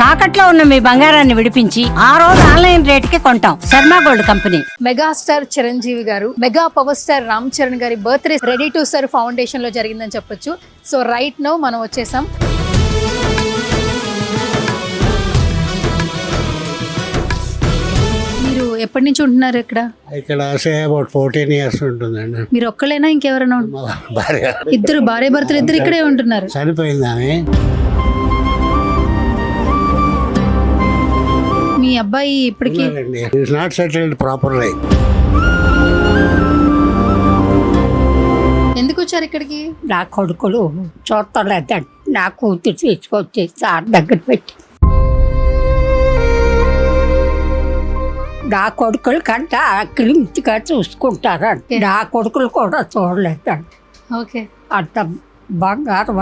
తాకట్లో ఉన్న మీ బంగారాన్ని విడిపించి ఆ రోజు ఆన్లైన్ రేటుకి కొంటాం. Sharma gold company. Megastar Chiranjeevi garu, mega power star Ram Charan గారి birthday ready to serve foundation లో జరిగిందని చెప్పొచ్చు. సో రైట్ నౌ మనం వచ్చేసాం. మీరు ఎప్పటి నుంచి ఉంటున్నారు ఇక్కడ? ఇక్కడ అబౌట్ 14 years ఉంటుందండి. మీరు ఒక్కలేనా ఇంకెవరైనా? మా భార్య ఇద్దరు భార్య భర్తలు ఇద్దరు ఇక్కడే ఉంటున్నారు. చనిపోయింది ఆమె. మీ అబ్బాయి ఇప్పటికి ఇట్స్ నాట్ సెటిల్డ్ ప్రాపర్లీ. ఎందుకు వచ్చారు ఇక్కడికి? నా కొడుకులు చూడలేదండి. నా కూతురు తీసుకొచ్చి సార్ దగ్గర పెట్టి నా కొడుకుల కంటే అక్కడి ఇంటిగా చూసుకుంటారండి. నా కొడుకులు కూడా చూడలేదండి. ఓకే, అంత బంగారం.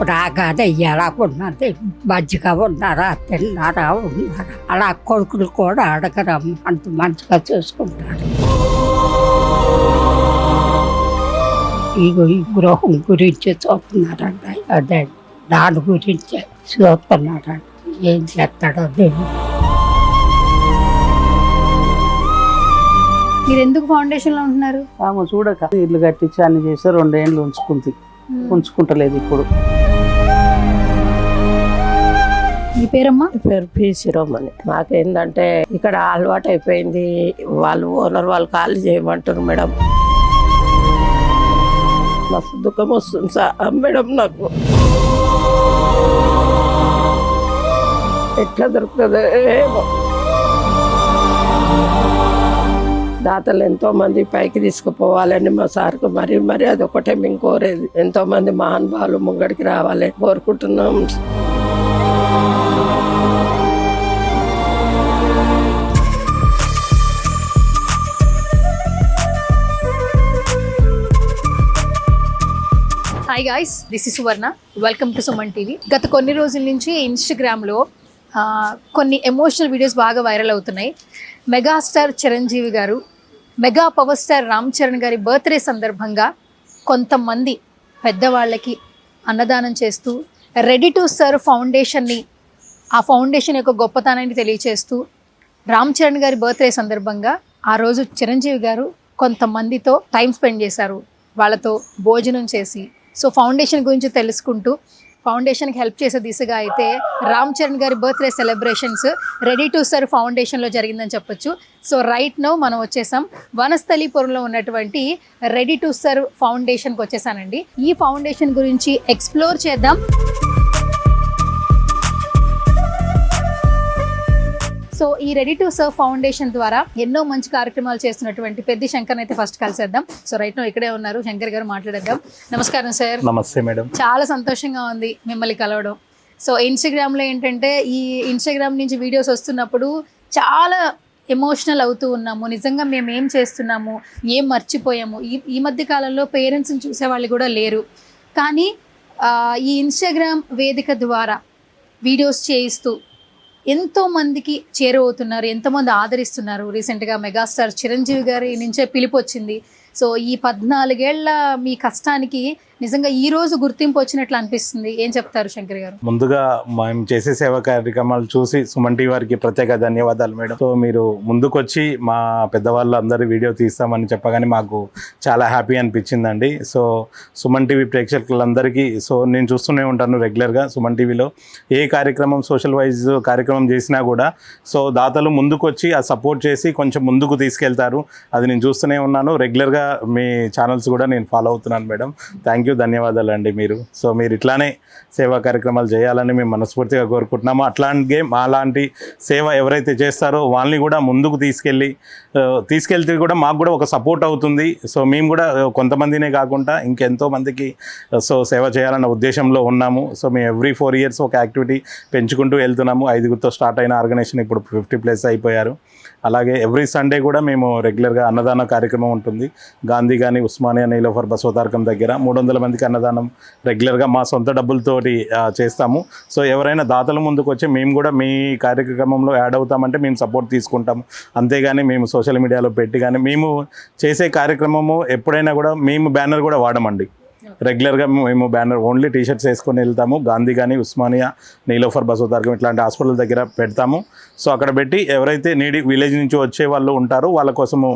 రాగానే ఎలా ఉన్నది, మంచిగా ఉన్నారా, తిన్నారా, ఉన్నారా, అలా కొడుకులు కూడా అడగరమ్మ, అంత మంచిగా చూసుకుంటారు. ఈ గృహం గురించి చూస్తున్నారండి. అదే దాని గురించి చూస్తున్నారండి. ఏం చేస్తాడో దేవుడు. మీరు ఎందుకు ఫౌండేషన్ లో ఉంటున్నారు? ఆమె చూడక ఇల్లు కట్టించి అన్ని చేస్తే 2 ఏళ్ళు ఉంచుకుంటలేదు ఇప్పుడు. మీ పేరమ్మా? పేరు పి శిరోమణి. మాకేందంటే ఇక్కడ అలవాటు అయిపోయింది. వాళ్ళు ఓనర్ వాళ్ళు ఖాళీ చేయమంటారు మేడం. మస్తు దుఃఖం వస్తుంది సార్ మేడం. నాకు ఎట్లా దొరుకుతుందో ఏమో. దాతలు ఎంతో మంది పైకి తీసుకుపోవాలని మా సార్కు మరి అదొకటే మేము కోరేది. ఎంతో మంది మహానుభావులు ముంగడికి రావాలి కోరుకుంటున్నాం. Hi guys, this is Suvarna. Welcome to Suman TV. గత కొన్ని రోజుల నుంచి ఇన్స్టాగ్రామ్లో కొన్ని ఎమోషనల్ వీడియోస్ బాగా వైరల్ అవుతున్నాయి. Megastar Chiranjeevi garu, mega power star Ram Charan గారి బర్త్డే సందర్భంగా కొంతమంది పెద్దవాళ్ళకి అన్నదానం చేస్తూ రెడీ టు సర్వ్ ఫౌండేషన్ని, ఆ ఫౌండేషన్ యొక్క గొప్పతనాన్ని తెలియచేస్తూ రామ్ చరణ్ గారి బర్త్డే సందర్భంగా ఆ రోజు చిరంజీవి గారు కొంతమందితో టైం స్పెండ్ చేశారు. వాళ్ళతో భోజనం చేసి, సో ఫౌండేషన్ గురించి తెలుసుకుంటూ ఫౌండేషన్కి హెల్ప్ చేసే దిశగా అయితే రామ్ చరణ్ గారి birthday celebrations ready to serve ఫౌండేషన్లో జరిగిందని చెప్పొచ్చు. సో రైట్ నౌ మనం వచ్చేసాం వనస్థలీపురంలో ఉన్నటువంటి రెడీ టు సర్వ్ ఫౌండేషన్కి వచ్చేసానండి. ఈ ఫౌండేషన్ గురించి ఎక్స్ప్లోర్ చేద్దాం. సో ఈ రెడీ టు సర్వ్ ఫౌండేషన్ ద్వారా ఎన్నో మంచి కార్యక్రమాలు చేస్తున్నటువంటి పెద్ది శంకర్ అయితే ఫస్ట్ కలిసేద్దాం. సో రైట్ నో ఇక్కడే ఉన్నారు శంకర్ గారు, మాట్లాడేద్దాం. నమస్కారం సార్. నమస్తే మేడం. చాలా సంతోషంగా ఉంది మిమ్మల్ని కలవడం. సో ఇన్స్టాగ్రామ్లో ఏంటంటే ఈ ఇన్స్టాగ్రామ్ నుంచి వీడియోస్ వస్తున్నప్పుడు చాలా ఎమోషనల్ అవుతూ ఉన్నాము. నిజంగా మేము ఏం చేస్తున్నాము, ఏం మర్చిపోయాము. ఈ మధ్య కాలంలో పేరెంట్స్ని చూసేవాళ్ళు కూడా లేరు. కానీ ఈ ఇన్స్టాగ్రామ్ వేదిక ద్వారా వీడియోస్ చేయిస్తూ ఎంతోమందికి చేరువవుతున్నారు, ఎంతోమంది ఆదరిస్తున్నారు. రీసెంట్గా మెగాస్టార్ చిరంజీవి గారి నుంచే పిలుపు వచ్చింది. సో ఈ 14 ఏళ్ల మీ కష్టానికి నిజంగా ఈ రోజు గుర్తింపు వచ్చినట్లు అనిపిస్తుంది. ఏం చెప్తారు శంకర్ గారు? ముందుగా మేము చేసే సేవా కార్యక్రమాలు చూసి సుమన్ టీవీ వారికి ప్రత్యేక ధన్యవాదాలు మేడం. సో మీరు ముందుకొచ్చి మా పెద్దవాళ్ళు అందరి వీడియో తీస్తామని చెప్పగానే మాకు చాలా హ్యాపీ అనిపించిందండి. సో సుమన్ టీవీ ప్రేక్షకులందరికీ, సో నేను చూస్తూనే ఉంటాను రెగ్యులర్గా సుమన్ టీవీలో ఏ కార్యక్రమం సోషల్ వైజ్ కార్యక్రమం చేసినా కూడా సో దాతలు ముందుకొచ్చి ఆ సపోర్ట్ చేసి కొంచెం ముందుకు తీసుకెళ్తారు. అది నేను చూస్తూనే ఉన్నాను. రెగ్యులర్గా మీ ఛానల్స్ కూడా నేను ఫాలో అవుతున్నాను మేడం. థ్యాంక్ యూ, ధన్యవాదాలు అండి. మీరు ఇట్లానే సేవా కార్యక్రమాలు చేయాలని మేము మనస్ఫూర్తిగా కోరుకుంటున్నాము. అట్లాంటి మాలాంటి సేవ ఎవరైతే చేస్తారో వాళ్ళని కూడా ముందుకు తీసుకెళ్తే కూడా మాకు కూడా ఒక సపోర్ట్ అవుతుంది. సో మేము కూడా కొంతమందినే కాకుండా ఇంకెంతో మందికి సో సేవ చేయాలన్న ఉద్దేశంలో ఉన్నాము. సో మేము ఎవ్రీ 4 years ఒక యాక్టివిటీ పెంచుకుంటూ వెళ్తున్నాము. 5గురితో స్టార్ట్ అయిన ఆర్గనైజేషన్ ఇప్పుడు 50+ అయిపోయారు. అలాగే ఎవ్రీ సండే కూడా మేము రెగ్యులర్గా అన్నదాన కార్యక్రమం ఉంటుంది. గాంధీ కానీ ఉస్మానియా నీలోఫర్ బసవతారకం దగ్గర 300 మందికి అన్నదానం రెగ్యులర్గా మా సొంత డబ్బులతోటి చేస్తాము. సో ఎవరైనా దాతల ముందుకు వచ్చి మేము కూడా మీ కార్యక్రమంలో యాడ్ అవుతామంటే మేము సపోర్ట్ తీసుకుంటాము. అంతేగాని మేము సోషల్ మీడియాలో పెట్టి కానీ మేము చేసే కార్యక్రమము ఎప్పుడైనా కూడా మేము బ్యానర్ కూడా వాడమండి. రెగ్యులర్గా మేము బ్యానర్ ఓన్లీ టీషర్ట్స్ వేసుకొని వెళ్తాము. గాంధీ కానీ, ఉస్మానియా, నీలోఫర్, బసవతారకం ఇట్లాంటి హాస్పిటల్ దగ్గర పెడతాము. సో అక్కడ పెట్టి ఎవరైతే నీడి విలేజ్ నుంచి వచ్చే వాళ్ళు ఉంటారో వాళ్ళ కోసము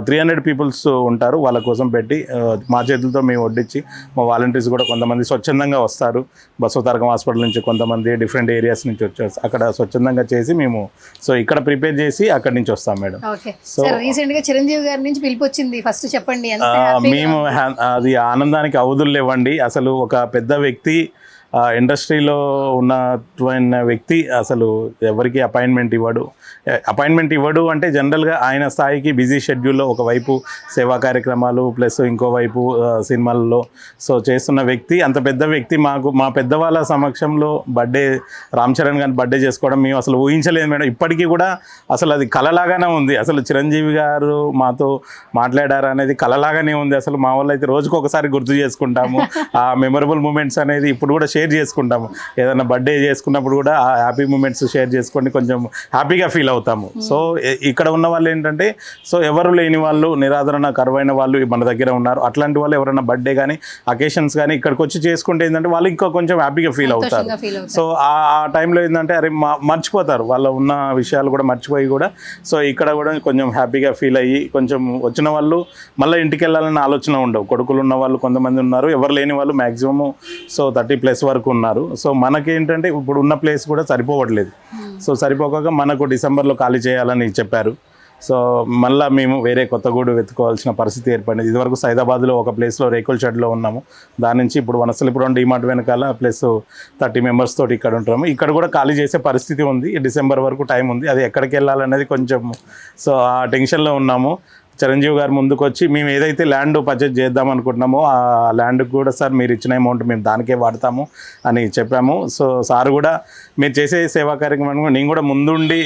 300 పీపుల్స్ ఉంటారు, వాళ్ళ కోసం పెట్టి మా చేతులతో మేము వడ్డించి, మా వాలంటీర్స్ కూడా కొంతమంది స్వచ్ఛందంగా వస్తారు. బసవతారకం హాస్పిటల్ నుంచి కొంతమంది డిఫరెంట్ ఏరియాస్ నుంచి వచ్చారు, అక్కడ స్వచ్ఛందంగా చేసి మేము సో ఇక్కడ ప్రిపేర్ చేసి అక్కడి నుంచి వస్తాం మేడం. ఓకే సార్, రీసెంట్ గా చిరంజీవి గారి నుంచి పిలుపు వచ్చింది, ఫస్ట్ చెప్పండి. ఎంత మేము అది ఆనందానికి అవధులు లేవండి. అసలు ఒక పెద్ద వ్యక్తి, ఇండస్ట్రీలో ఉన్నటువంటి వ్యక్తి అసలు ఎవరికి అపాయింట్మెంట్ ఇవ్వడు అంటే జనరల్గా ఆయన స్థాయికి బిజీ షెడ్యూల్లో ఒకవైపు సేవా కార్యక్రమాలు ప్లస్ ఇంకోవైపు సినిమాల్లో సో చేస్తున్న వ్యక్తి, అంత పెద్ద వ్యక్తి మాకు మా పెద్దవాళ్ళ సమక్షంలో రామ్ చరణ్ గారిని బర్త్డే చేసుకోవడం మేము అసలు ఊహించలేదు మేడం. ఇప్పటికీ కూడా అసలు అది కలలాగానే ఉంది. అసలు చిరంజీవి గారు మాతో మాట్లాడారు అనేది కలలాగానే ఉంది. అసలు మా వాళ్ళు అయితే రోజుకు ఒకసారి గుర్తు చేసుకుంటాము ఆ మెమరబుల్ మూమెంట్స్ అనేది. ఇప్పుడు కూడా షేర్ చేసుకుంటాము, ఏదైనా బర్త్డే చేసుకున్నప్పుడు కూడా ఆ హ్యాపీ మూమెంట్స్ షేర్ చేసుకొని కొంచెం హ్యాపీగా ఫీల్ అవుతాము. సో ఇక్కడ ఉన్న వాళ్ళు ఏంటంటే సో ఎవరు లేని వాళ్ళు, నిరాదరణ కరువైన వాళ్ళు మన దగ్గర ఉన్నారు. అట్లాంటి వాళ్ళు ఎవరైనా బర్త్డే కానీ అకేషన్స్ కానీ ఇక్కడికి వచ్చి చేసుకుంటే ఏంటంటే వాళ్ళు ఇంకా కొంచెం హ్యాపీగా ఫీల్ అవుతారు. సో ఆ టైంలో ఏంటంటే అరే మర్చిపోతారు, వాళ్ళ ఉన్న విషయాలు కూడా మర్చిపోయి కూడా సో ఇక్కడ కూడా కొంచెం హ్యాపీగా ఫీల్ అయ్యి కొంచెం వచ్చిన వాళ్ళు మళ్ళీ ఇంటికి వెళ్ళాలన్న ఆలోచన ఉండవు. కొడుకులు ఉన్న వాళ్ళు కొంతమంది ఉన్నారు, ఎవరు లేని వాళ్ళు మ్యాక్సిమం సో 30+ వరకు ఉన్నారు. సో మనకేంటంటే ఇప్పుడు ఉన్న ప్లేస్ కూడా సరిపోవట్లేదు. సో సరిపోక మనకు డిసెంబర్లో ఖాళీ చేయాలని చెప్పారు. సో మళ్ళీ మేము వేరే కొత్త గూడు వెతుకోవాల్సిన పరిస్థితి ఏర్పడింది. ఇదివరకు సైదాబాద్లో ఒక ప్లేస్లో రేకుల షెడ్లో ఉన్నాము, దాని నుంచి ఇప్పుడు వనస్థలిపురం డిమార్ట్ వెనకాల ప్లస్ 30 మెంబర్స్ తోటి ఇక్కడ ఉంటాము. ఇక్కడ కూడా ఖాళీ చేసే పరిస్థితి ఉంది, డిసెంబర్ వరకు టైం ఉంది. అది ఎక్కడికి వెళ్ళాలనేది కొంచెం సో ఆ టెన్షన్లో ఉన్నాము. చిరంజీవి గారు ముందుకు వచ్చి మేము ఏదైతే ల్యాండ్ పర్చేజ్ చేద్దాం అనుకుంటున్నామో ఆ ల్యాండ్కి కూడా సార్ మీరు ఇచ్చిన అమౌంట్ మేము దానికే వాడతాము అని చెప్పాము. సో సార్ కూడా మీరు చేసే సేవా కార్యక్రమం నేను కూడా ముందుండి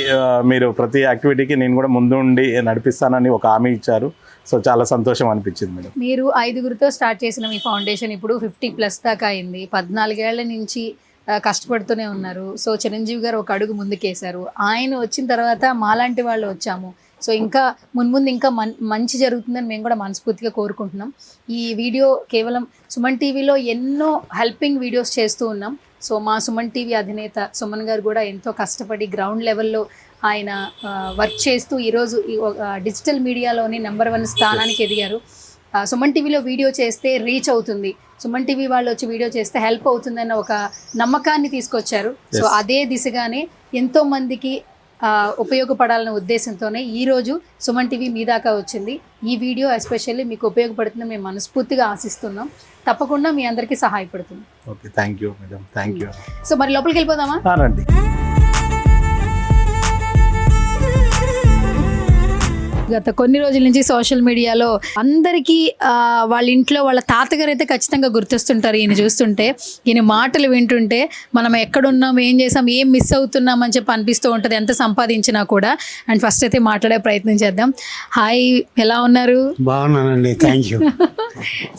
మీరు ప్రతి యాక్టివిటీకి నేను కూడా ముందుండి నడిపిస్తానని ఒక హామీ ఇచ్చారు. సో చాలా సంతోషం అనిపించింది మేడం. మీరు 5గురితో స్టార్ట్ చేసిన మీ ఫౌండేషన్ ఇప్పుడు 50+ దాకా అయింది. 14 ఏళ్ల నుంచి కష్టపడుతూనే ఉన్నారు. సో చిరంజీవి గారు ఒక అడుగు ముందుకేశారు. ఆయన వచ్చిన తర్వాత మాలాంటి వాళ్ళు వచ్చాము. సో ఇంకా మున్ముందు ఇంకా మంచి జరుగుతుందని మేము కూడా మనస్ఫూర్తిగా కోరుకుంటున్నాం. ఈ వీడియో కేవలం సుమన్ టీవీలో ఎన్నో హెల్పింగ్ వీడియోస్ చేస్తూ ఉన్నాం. సో మా సుమన్ టీవీ అధినేత సుమన్ గారు కూడా ఎంతో కష్టపడి గ్రౌండ్ లెవెల్లో ఆయన వర్క్ చేస్తూ ఈరోజు డిజిటల్ మీడియాలోని నెంబర్ 1 స్థానానికి ఎదిగారు. సుమన్ టీవీలో వీడియో చేస్తే రీచ్ అవుతుంది, సుమన్ టీవీ వాళ్ళు వచ్చి వీడియో చేస్తే హెల్ప్ అవుతుందన్న ఒక నమ్మకాన్ని తీసుకొచ్చారు. సో అదే దిశగానే ఎంతో మందికి ఉపయోగపడాలనే ఉద్దేశంతోనే ఈరోజు సుమన్ టీవీ మీ దాకా వచ్చింది. ఈ వీడియో ఎస్పెషల్లీ మీకు ఉపయోగపడుతుందని మేము మనస్ఫూర్తిగా ఆశిస్తున్నాం. తప్పకుండా మీ అందరికీ సహాయపడుతుంది. Okay, thank you madam, thank you. So మరి లోపలికి వెళ్ళిపోదామా? రండి. గత కొన్ని రోజుల నుంచి సోషల్ మీడియాలో అందరికీ వాళ్ళ ఇంట్లో వాళ్ళ తాతగారు అయితే ఖచ్చితంగా గుర్తొస్తుంటారు. ఈయన చూస్తుంటే, ఈయన మాటలు వింటుంటే మనం ఎక్కడున్నాం, ఏం చేసాం, ఏం మిస్ అవుతున్నాం అని చెప్పి అనిపిస్తూ ఉంటుంది, ఎంత సంపాదించినా కూడా. అండ్ ఫస్ట్ అయితే మాట్లాడే ప్రయత్నం చేద్దాం. హాయ్, ఎలా ఉన్నారు? బాగున్నానండి, థ్యాంక్ యూ.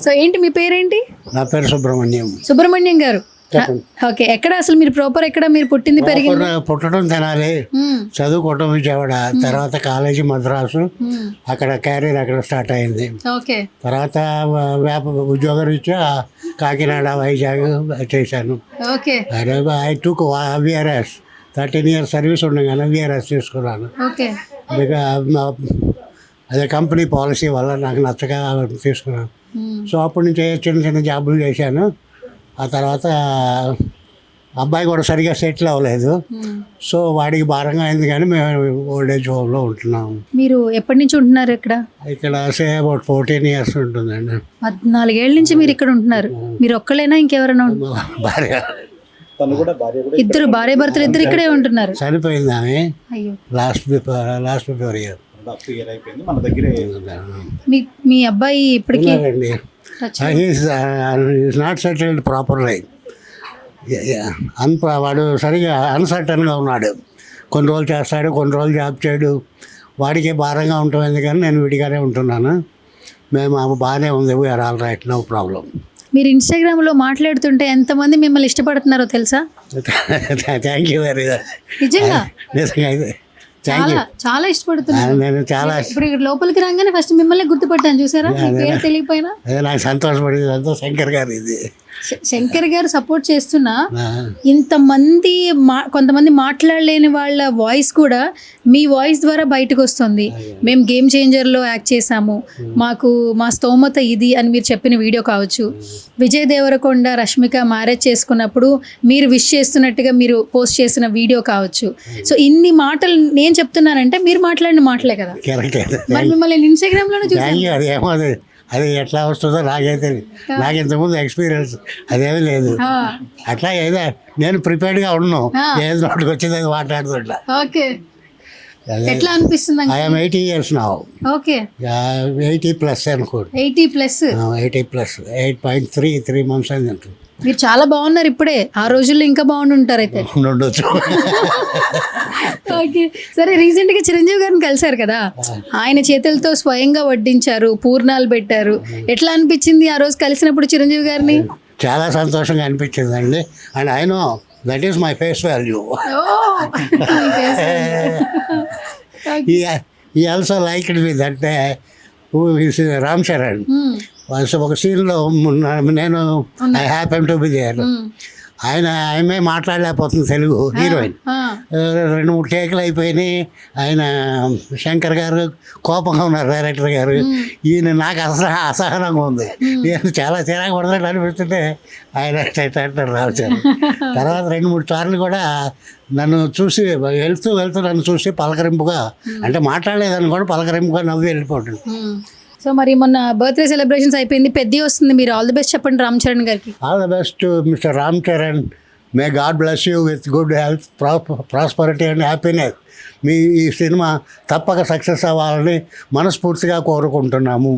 సో ఏంటి మీ పేరేంటి? నా పేరు సుబ్రహ్మణ్యం గారు. ఓకే, ఎక్కడ అసలు మీరు ప్రాపర్ ఎక్కడ మీరు పుట్టింది పెరిగింది? పుట్టడం తెనాలి, చదువుకోవటం విజయవాడ, తర్వాత కాలేజీ మద్రాసు, అక్కడ క్యారియర్ అక్కడ స్టార్ట్ అయింది. ఓకే, తర్వాత ఉద్యోగ రీత్యా కాకినాడ, వైజాగ్ చేశాను. Okay, I took VRS 13 years service ఉండగానే VRS తీసుకున్నాను. ఓకే, అదే కంపెనీ పాలసీ వల్ల నాకు నచ్చగా తీసుకున్నాను. సో అప్పటి నుంచి చిన్న చిన్న జాబులు చేశాను. ఆ తర్వాత అబ్బాయి కూడా సరిగా సెటిల్ అవ్వలేదు, సో వాడికి భారంగా అయింది. కానీ మేము ఓల్డేజ్ హోమ్లో ఉంటున్నాము. మీరు ఎప్పటి నుంచి ఉంటున్నారు ఇక్కడ? ఇక్కడ about 14 years ఉంటుందండి. 14 ఏళ్ళ నుంచి మీరు ఇక్కడ ఉంటున్నారు. మీరు ఒక్కలేనా, ఇంకెవరైనా? భార్య, ఇద్దరు భార్య భర్తలు ఇద్దరు ఇక్కడే ఉంటున్నారు. చనిపోయింది ఆమె అయ్యో, లాస్ట్ బిఫోర్ ఇయర్. మీ అబ్బాయి ఇప్పటికీ ఈజ్ నాట్ సెటిల్డ్ ప్రాపర్లీ. వాడు సరిగా అన్సర్టన్గా ఉన్నాడు. కొన్ని రోజులు చేస్తాడు, కొన్ని రోజులు జాబ్ చేయడు. వాడికి భారంగా ఉంటుంది. కానీ నేను విడిగానే ఉంటున్నాను. మేము బాగానే ఉంది, we're all right, no problem. మీరు ఇన్స్టాగ్రామ్లో మాట్లాడుతుంటే ఎంతమంది మిమ్మల్ని ఇష్టపడుతున్నారో తెలుసా? Thank you very much. నిజంగా నిజంగా అయితే థ్యాంక్ యూ. చాలా చాలా ఇష్టపడుతున్నాను. నేను చాలా ఇప్పుడు ఇక్కడ లోపలికి రాగానే ఫస్ట్ మిమ్మల్ని గుర్తుపట్టాను, చూసారా? మీ పేరు తెలియపోయినా అదే నాకు సంతోషపడింది అంతా శంకర్ గారు ఇది. శంకర్ గారు సపోర్ట్ చేస్తున్నా ఆ, ఇంతమంది కొంతమంది మాట్లాడలేని వాళ్ళ వాయిస్ కూడా మీ వాయిస్ ద్వారా బయటకు వస్తుంది. మేము గేమ్ చేంజర్లో యాక్ట్ చేసాము, మాకు మా స్తోమత ఇది అని మీరు చెప్పిన వీడియో కావచ్చు, విజయ్ దేవరకొండ రష్మిక మ్యారేజ్ చేసుకున్నప్పుడు మీరు విష్ చేస్తున్నట్టుగా మీరు పోస్ట్ చేసిన వీడియో కావచ్చు. సో ఇన్ని మాటలు నేను చెప్తున్నానంటే మీరు మాట్లాడిన మాటలే కదా. కరెక్టే. మరి మిమ్మల్ని ఇన్స్టాగ్రామ్లోనే చూసాను. Thank you. అది ఏమో అది ఎట్లా వస్తుందో నాకైతే నాకు ఇంతకుముందు ఎక్స్పీరియన్స్ అదేమీ లేదు. అట్లా ఏదో నేను ప్రిపేర్డ్గా ఉన్నాను, ఏది నోటికి వచ్చింది అది మాట్లాడుతుంటా. ఓకే, ఎట్లా అనిపిస్తుంది? I'm 80 years now. ఓకే, 80+ అనుకోండి. 80+. 80+, 8.3 3 months అయింది అంటుంది. మీరు చాలా బాగున్నారు ఇప్పుడే, ఆ రోజుల్లో ఇంకా బాగుంటారు అయితే. ఉండొచ్చు. ఓకే, సరే, రీసెంట్ గా చిరంజీవి గారిని కలిశారు కదా, ఆయన చేతులతో స్వయంగా వడ్డించారు, పూర్ణాలు పెట్టారు. ఎట్లా అనిపించింది ఆ రోజు కలిసినప్పుడు చిరంజీవి గారిని? చాలా సంతోషంగా అనిపించింది అండి. And I know that is my face value. He also liked me that day. Who is Ram Charan. ఒక సీన్లో నేను I happen to be there. ఆమె మాట్లాడలేకపోతుంది తెలుగు హీరోయిన్. 2-3 టేకులు అయిపోయినాయి. ఆయన శంకర్ గారు కోపంగా ఉన్నారు, డైరెక్టర్ గారు. ఈయన నాకు అసహనంగా ఉంది, నేను చాలా చిరాకు పడుతున్నట్టు అనిపిస్తుంటే ఆయన అంటారు రావుచారు. తర్వాత 2-3 సార్లు కూడా నన్ను చూసి వెళ్తూ నన్ను చూసి పలకరింపుగా, అంటే మాట్లాడలేదని కూడా పలకరింపుగా నవ్వి వెళ్ళిపోతుంది. సో మరి మొన్న బర్త్డే సెలబ్రేషన్స్ అయిపోయింది, పెద్ద వస్తుంది, మీరు ఆల్ ది బెస్ట్ చెప్పండి రామ్ చరణ్ గారికి. All the best mister Ram Charan. May God bless you with good health, prosperity and happiness. మీ ఈ సినిమా తప్పక సక్సెస్ అవ్వాలని మనస్ఫూర్తిగా కోరుకుంటున్నాము.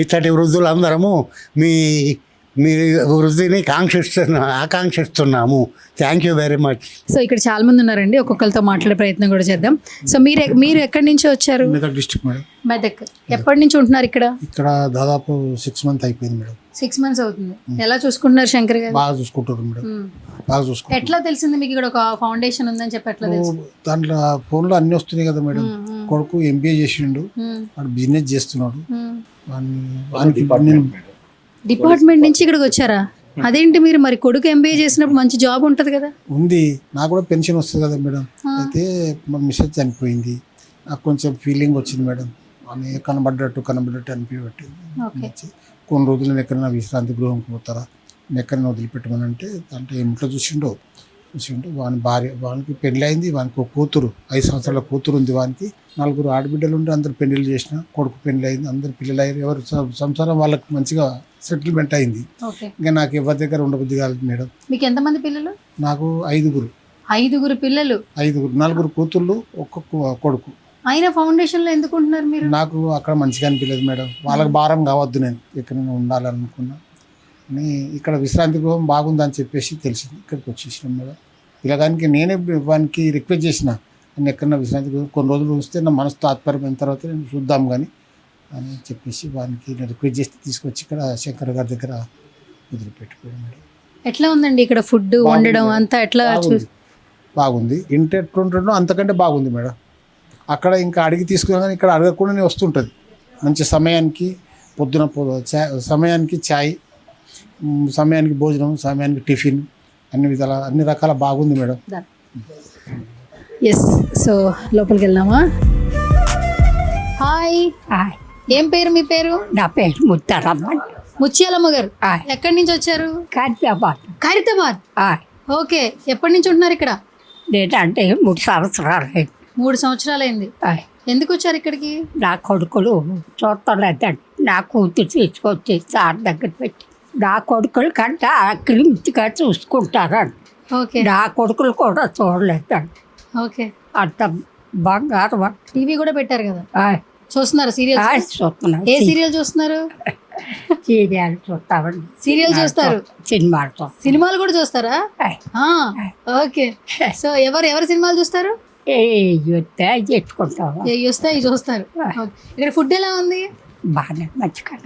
ఇచ్చటి వృద్ధులందరము మీ వృద్ధిని ఆకాంక్షిస్తున్నాము. Thank you very much. So ఇక్కడ చాలా మంది ఉన్నారండి, ఒక్కొక్కరితో మాట్లాడే ప్రయత్నం కూడా చేద్దాం. సో మీరు ఎక్కడి నుంచి వచ్చారు? Medak district madam. మెదక్. ఎప్పటి నుంచి ఉంటున్నారు ఇక్కడ? ఇక్కడ దాదాపు 6 months అయిపోయింది మేడం. 6 months అవుతుంది. ఎలా చూసుకుంటున్నారు శంకర్ గారు? బాగా చూసుకుంటారు మేడం, బాగా చూసుకుంటారు. ఎట్లా తెలిసింది మీకు ఇక్కడ ఒక ఫౌండేషన్ ఉందని చెప్పి? ఎట్లా తెలిసింది? దాంట్లో ఫోన్లో అన్ని వస్తున్నాయి కదా మేడం. కొడుకు MBA చేసిండు, వాడు బిజినెస్ చేస్తున్నాడు. డిపార్ట్మెంట్ నుంచి ఇక్కడికి వచ్చారా? అదేంటి, మీరు మరి కొడుకు MBA చేసినప్పుడు మంచి జాబ్ ఉంటుంది కదా? ఉంది, నాకు కూడా పెన్షన్ వస్తుంది కదా మేడం. అయితే మా మిస్సెస్ చనిపోయింది, నాకు కొంచెం ఫీలింగ్ వచ్చింది మేడం. ఆమె కనబడ్డట్టు అనిపించింది. కొన్ని రోజులు నేను ఎక్కడైనా విశ్రాంతి గృహంకి పోతారా, నేను ఎక్కడైనా వదిలిపెట్టమని అంటే దాంట్లో ఏమిటో చూసిండు. వాని భార్య, వానికి పెళ్ళి అయింది, వానికి ఒక కూతురు, 5 సంవత్సరాల కూతురు ఉంది. వానికి 4 ఆడబిడ్డలు ఉంటే అందరు పెళ్ళిళ్ళు చేసిన, కొడుకు పెళ్ళి అయింది, అందరు పిల్లలు అయ్యారు. ఎవరు సంసారం వాళ్ళకి మంచిగా సెటిల్మెంట్ అయింది. ఇంకా నాకు ఎవరి దగ్గర ఉండబుద్ధి కాలేదు మేడం. మీకు ఎంతమంది పిల్లలు? నాకు 5 పిల్లలు. 4 కూతుళ్ళు, ఒక్కొక్క కొడుకు. అయినా ఫౌండేషన్ లో ఎందుకు ఉంటున్నారు మీరు? నాకు అక్కడ మంచిగా అనిపించలేదు మేడం, వాళ్ళకి భారం కావద్దు, నేను ఎక్కడైనా ఉండాలనుకున్నా. అని ఇక్కడ విశ్రాంతి గృహం బాగుందని చెప్పేసి తెలిసింది, ఇక్కడికి వచ్చేసినాం మేడం. ఇలాగానికి నేనే వానికి రిక్వెస్ట్ చేసిన, నేను ఎక్కడన్నా విశ్రాంతి గృహం కొన్ని రోజులు ఉంచితే నా మనసు తాత్పర్యమైన తర్వాత నేను చూద్దాం కానీ అని చెప్పేసి వానికి నేను రిక్వెస్ట్ చేస్తే తీసుకొచ్చి ఇక్కడ శంకర్ గారి దగ్గర వదిలిపెట్టిపోయాను మేడం. ఎట్లా ఉందండి ఇక్కడ ఫుడ్ వండడం అంతా? ఎట్లా బాగుంది. ఇంటి ఎట్లుంటుండో అంతకంటే బాగుంది మేడం. అక్కడ ఇంకా అడిగి తీసుకున్నా కానీ ఇక్కడ అడగకుండానే వస్తుంటుంది. మంచి సమయానికి పొద్దున సమయానికి ఛాయ్, సమయానికి భోజనం, సమయానికి టిఫిన్, అన్ని రకాల బాగుంది మేడం. ఎస్. సో లోపలికి వెళ్దామా? హాయ్. ఏం పేరు మీ పేరు? నా పేరు ముత్తారమ్మ. ముత్యాలమ్మ గారు, ఎక్కడి నుంచి వచ్చారు? ఖైరతాబాద్. ఓకే, ఎప్పటి నుంచి ఉంటున్నారు ఇక్కడ? నేనంటే 3 సంవత్సరాలు. 3 సంవత్సరాలైంది. ఎందుకు వచ్చారు ఇక్కడికి? నా కొడుకులు చూడలేదండి, నా కూతురు తీసుకొచ్చి సార్ దగ్గర పెట్టి, నా కొడుకుల కంటే అక్లించిగా చూసుకుంటారండి. ఓకే. నా కొడుకులు కూడా చూడలేదండి. ఓకే. అంత బంగారం. టీవీ కూడా పెట్టారు కదా, చూస్తున్నారు? సీరియల్ చూస్తున్నారు. ఏ సీరియల్ చూస్తున్నారు? సీరియల్ చూస్తామండి. సీరియల్ చూస్తారు, సినిమాలు కూడా చూస్తారా? ఓకే. సో ఎవరు సినిమాలు చూస్తారు? చెప్పుకుంటాం. వస్తాయి చూస్తారు. ఇక్కడ ఫుడ్ ఎలా ఉంది? బాగానే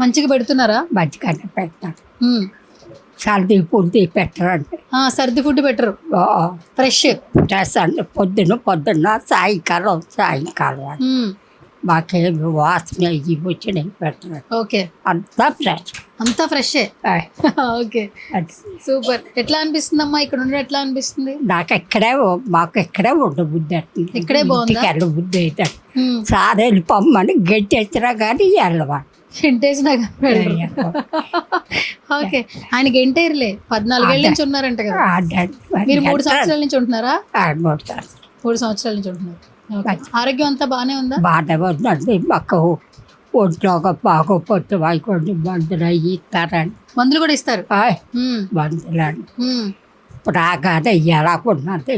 మంచిగా పెడుతున్నారా? మంచిగానే పెడతారు. సర్ది పుల్ది పెట్టరండి. సర్ది ఫుడ్ పెట్టరు, ఫ్రెష్. చేస్తాను పొద్దున్న సాయంకాలం అని. మాకేమి వాసన ఇవి వచ్చినాయి పెట్టరు. ఓకే, అంతా ఫ్రెష్. అంతా ఫ్రెష్. Okay, super. ఎట్లా అనిపిస్తుందమ్మా ఇక్కడ ఉండడం? ఎట్లా అనిపిస్తుంది? మాకు ఇక్కడే ఉండబుద్ధి అవుతుంది. ఇక్కడే బాగుందా? వెళ్ళబుద్ధి అవుతుంది. సార్ వెళ్ళిపోమ్మని గెంటేసినా కానీ వెళ్ళవా. గెంటేసినా కానీ. ఓకే, ఆయన గెంటేరులే. 14 ఏళ్ళ నుంచి ఉన్నారంట కదా మీరు? 3 సంవత్సరాల నుంచి ఉంటున్నారా? 3 సంవత్సరాల నుంచి ఉంటున్నారు. ఆరోగ్యం అంతా బాగానే ఉందా? బాగానే ఉందండి. మాకు ఒంట్లో బాగోపోతే వాయికోండి మందులు అవి ఇస్తారండి. మందులు కూడా ఇస్తారు? మందులండి. రాగానే ఎలా ఉన్నది,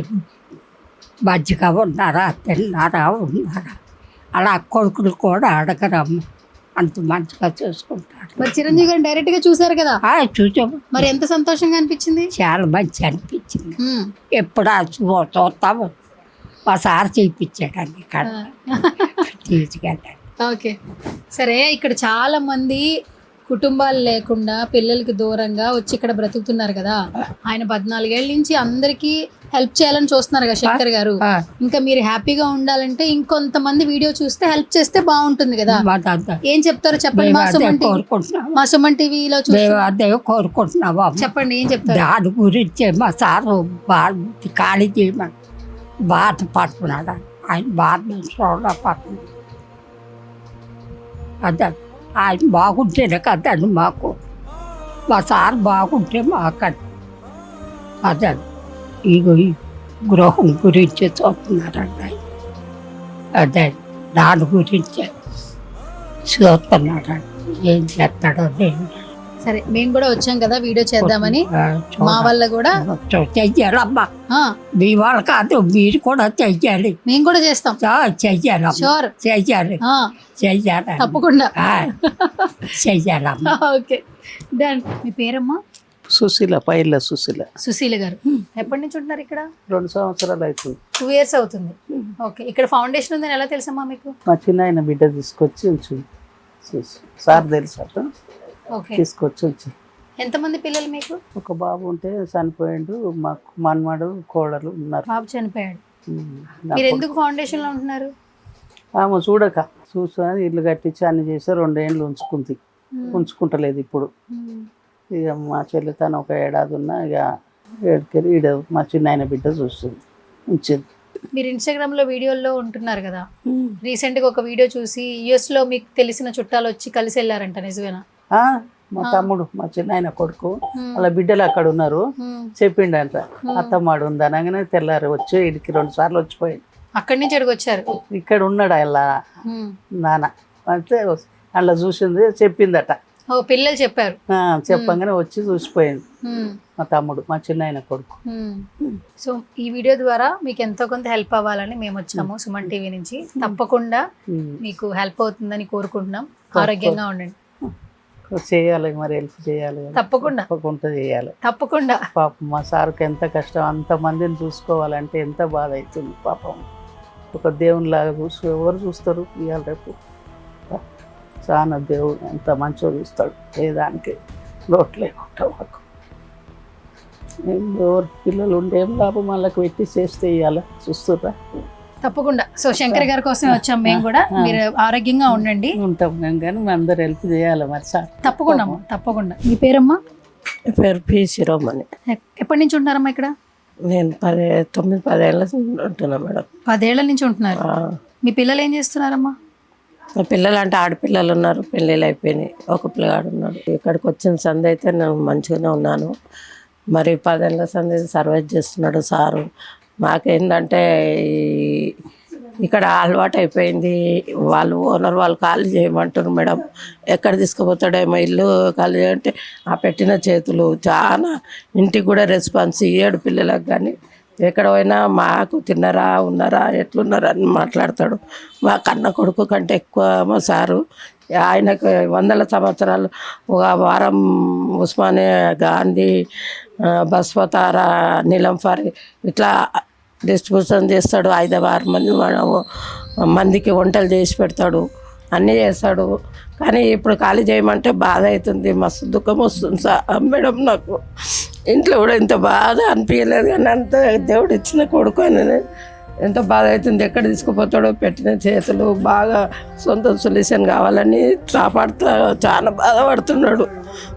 మంచిగా ఉన్నారా, తిన్నారా, ఉన్నారా, అలా కొడుకులు కూడా అడగరమ్మ, అంత మంచిగా చూసుకుంటారు. మరి చిరంజీవి గారిని డైరెక్ట్ గా చూసారు కదా? చూసాము. మరి ఎంత సంతోషంగా అనిపించింది? చాలా మంచి అనిపించింది. ఎప్పుడు చూస్తాము. మా సార్ చేయించాడండి ఇక్కడ తీసుకెళ్ళండి. ఓకే, సరే. ఇక్కడ చాలా మంది కుటుంబాలు లేకుండా పిల్లలకి దూరంగా వచ్చి ఇక్కడ బ్రతుకుతున్నారు కదా. ఆయన 14 ఏళ్ళ నుంచి అందరికీ హెల్ప్ చేయాలని చూస్తున్నారు కదా శంకర్ గారు. ఇంకా మీరు హ్యాపీగా ఉండాలంటే ఇంకొంతమంది వీడియో చూస్తే హెల్ప్ చేస్తే బాగుంటుంది కదా. ఏం చెప్తారో చెప్పండి. మా సుమన్ టీవీలో అదే కోరుకుంటున్నావా? చెప్పండి, ఏం చెప్తారు? దాని గురించి మా సారు ఖాళీ చేయమని బాధపడుతున్నాడు. ఆయన బాధ చూడపడుతున్నాడు. అదే ఆయన బాగుంటేనే కదండి మాకు. మా సార్ బాగుంటే మాకండి. అదే ఇగో ఈ గృహం గురించి చూస్తున్నారండి ఆయన. అదే దాని గురించి చూస్తున్నాడండి. ఏం చేస్తాడో నేను. సరే, మేము కూడా వచ్చాం కదా వీడియో చేద్దామని. మా వల్ల కూడా చెయ్యాలమ్మా. మీ వాళ్ళు కాదు, మీరు కూడా చెయ్యాలి. మేము కూడా చేస్తాం. చెయ్యాలి. షూర్, చెయ్యాలి. చెయ్యాలి, తప్పకుండా చెయ్యాలమ్మా. Okay, done. మీ పేరమ్మా? సుశీల, పైర్ల సుశీల. సుశీల గారు ఎప్పటి నుంచి ఉంటున్నారు ఇక్కడ? 2 సంవత్సరాలు అవుతుంది. 2 years అవుతుంది. ఓకే, ఇక్కడ ఫౌండేషన్ ఉందని ఎలా తెలుసమ్మా మీకు? మా చిన్న ఆయన బిడ్డ తీసుకొచ్చి ఉంచు సార్ తెలుసట, తీసుకొచ్చి ఉంచి. ఎంతమంది పిల్లలు మీకు? ఒక బాబు ఉంటే చనిపోయాడు. మాకు మనవాడు కోడలు ఉన్నారు. బాబు చనిపోయాడు. మీరు ఎందుకు ఫౌండేషన్ లో ఉంటున్నారు? ఆమె చూసా ఇల్లు కట్టించి అన్ని చేసి 2 ఏళ్ళు ఉంచుకుంటలేదు ఇప్పుడు. ఇక మా చెల్లి తను ఒక ఏడాది ఉన్నా ఇక ఏడుకెళ్ళి ఈడ మా చిన్న ఆయన బిడ్డ చూస్తుంది, ఉంచింది. మీరు ఇన్స్టాగ్రామ్ లో వీడియోల్లో ఉంటున్నారు కదా, రీసెంట్ గా ఒక వీడియో చూసి US లో మీకు తెలిసిన చుట్టాలు వచ్చి కలిసి వెళ్ళారంట, నిజమేనా? మా తమ్ముడు, మా చిన్న ఆయన కొడుకు, వాళ్ళ బిడ్డలు అక్కడ ఉన్నారు. చెప్పిండంట అత్తమ్మాడు ఉంది అనగానే తెల్లారి వచ్చి ఇడికి 2 సార్లు వచ్చిపోయింది. అక్కడి నుంచి ఇక్కడికి వచ్చారు. ఇక్కడ ఉన్నాడు అలా నాన్న అంటే అలా చూసింది, చెప్పిందట. పిల్లలు చెప్పారు. చెప్పగానే వచ్చి చూసిపోయింది మా తమ్ముడు, మా చిన్న ఆయన కొడుకు. సో ఈ వీడియో ద్వారా మీకు ఎంతో కొంత హెల్ప్ అవ్వాలని మేము వచ్చాము సుమన్ టీవీ నుంచి. తప్పకుండా మీకు హెల్ప్ అవుతుందని కోరుకుంటున్నాం. ఆరోగ్యంగా ఉండండి. చేయాలి, మరి హెల్ప్ చేయాలి. తప్పకుండా చేయాలి. తప్పకుండా. పాపం మా సార్కి ఎంత కష్టం, అంతమందిని చూసుకోవాలంటే ఎంత బాధ అవుతుంది పాపం. ఒక దేవునిలాగా ఎవరు చూస్తారు ఇవాళ రేపు? చాలా దేవుడు ఎంత మంచిగా చూస్తాడు, ఏ దానికి లోటు లేకుండా. మాకు ఎవరు పిల్లలు ఉండే ఏం లాభం, వాళ్ళకి పెట్టి చేస్తే ఇవ్వాలి, చూస్తుర్రా. తప్పకుండా. సో శంకర్ గారి కోసం వచ్చాం మేము కూడా. మీరు ఆరోగ్యంగా ఉండండి. ఉంటాం మేము, కానీ మేము అందరు హెల్ప్ చేయాలి మరి సార్. తప్పకుండా తప్పకుండా. మీ పేరమ్మా? పేరు పి శిరోమణి. ఎప్పటి నుంచి ఉంటున్నారమ్మా ఇక్కడ? నేను 9-10 ఏళ్ళ ఉంటున్నా మేడం. 10 ఏళ్ల నుంచి ఉంటున్నారు. మీ పిల్లలు ఏం చేస్తున్నారమ్మా? మా పిల్లలు అంటే ఆడపిల్లలు ఉన్నారు, పెళ్ళిళ్ళు అయిపోయినాయి. ఒక పిల్లగాడు ఉన్నాడు. ఇక్కడికి వచ్చిన సంది అయితే నేను మంచిగానే ఉన్నాను. మరి 10 ఏళ్ళ సంది సర్వైవ్ చేస్తున్నాడు సారు. మాకేంటంటే ఇక్కడ అలవాటు అయిపోయింది. వాళ్ళు ఓనర్ వాళ్ళు ఖాళీ చేయమంటారు మేడం. ఎక్కడ తీసుకుపోతాడేమో ఇల్లు ఖాళీ అంటే ఆ పెట్టిన చేతులు చాలా. ఇంటికి కూడా రెస్పాన్స్ 7 పిల్లలకు కానీ ఎక్కడ పోయినా మాకు తిన్నారా, ఉన్నారా, ఎట్లున్నారా అని మాట్లాడతాడు. మా కన్న కొడుకు కంటే ఎక్కువ మా సారు. ఆయనకు 100 సంవత్సరాలు. ఒక వారం ఉస్మానియా, గాంధీ, బస్వతార, నీలంఫారి ఇట్లా డిస్ట్రిబ్యూషన్ చేస్తాడు. 5-6 మందికి వంటలు చేసి పెడతాడు. అన్నీ చేస్తాడు. కానీ ఇప్పుడు ఖాళీ చేయమంటే బాధ అవుతుంది, మస్తు దుఃఖం వస్తుంది సార్ మేడం. నాకు ఇంట్లో కూడా ఇంత బాధ అనిపించలేదు, కానీ అంత దేవుడు ఇచ్చిన కొడుకు అని ఎంత బాధ అవుతుంది. ఎక్కడ తీసుకుపోతాడో పెట్టిన చేతులు బాగా సొంత సొల్యూషన్ కావాలని కాపాడుతా చాలా బాధపడుతున్నాడు.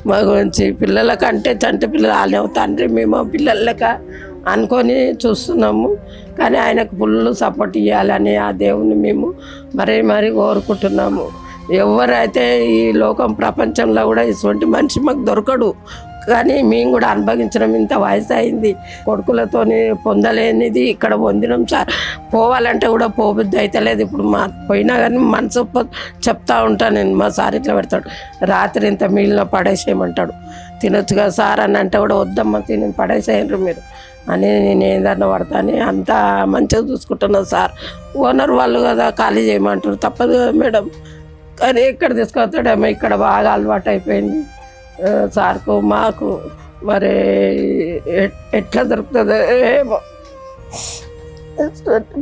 మా గురించి పిల్లలకంటే చంటి పిల్లలు వాళ్ళేమో తండ్రి మేము పిల్లల లెక్క అనుకొని చూస్తున్నాము. కానీ ఆయనకు ఫుల్ సపోర్ట్ ఇవ్వాలని ఆ దేవుని మేము మరీ కోరుకుంటున్నాము. ఎవరైతే ఈ లోకం ప్రపంచంలో కూడా ఇటువంటి మనిషి మాకు దొరకడు. కానీ మేము కూడా అనుభవించడం, ఇంత వయసు అయింది, కొడుకులతోని పొందలేనిది ఇక్కడ పొందినాం సార్. పోవాలంటే కూడా పోబుద్ధి అవుతలేదు. ఇప్పుడు మా పోయినా కానీ మనసు చెప్తా ఉంటాను నేను. మా సార్ ఇట్లా పెడతాడు, రాత్రి ఇంత మిగిలిన పడేసేయమంటాడు. తినొచ్చుగా సార్ అని అంటే కూడా వద్దమ్మా తిని పడేసేయండ్రు మీరు అని నేను ఏదన్నా పడతాను. అంతా మంచిగా చూసుకుంటున్నాను సార్. ఓనర్ వాళ్ళు కదా ఖాళీ చేయమంటారు, తప్పదు కదా మేడం. కానీ ఎక్కడ తీసుకొస్తాడేమో, ఇక్కడ బాగా అలవాటు అయిపోయింది సార్కు మాకు. మరి ఎట్లా దొరుకుతుందో ఏమో.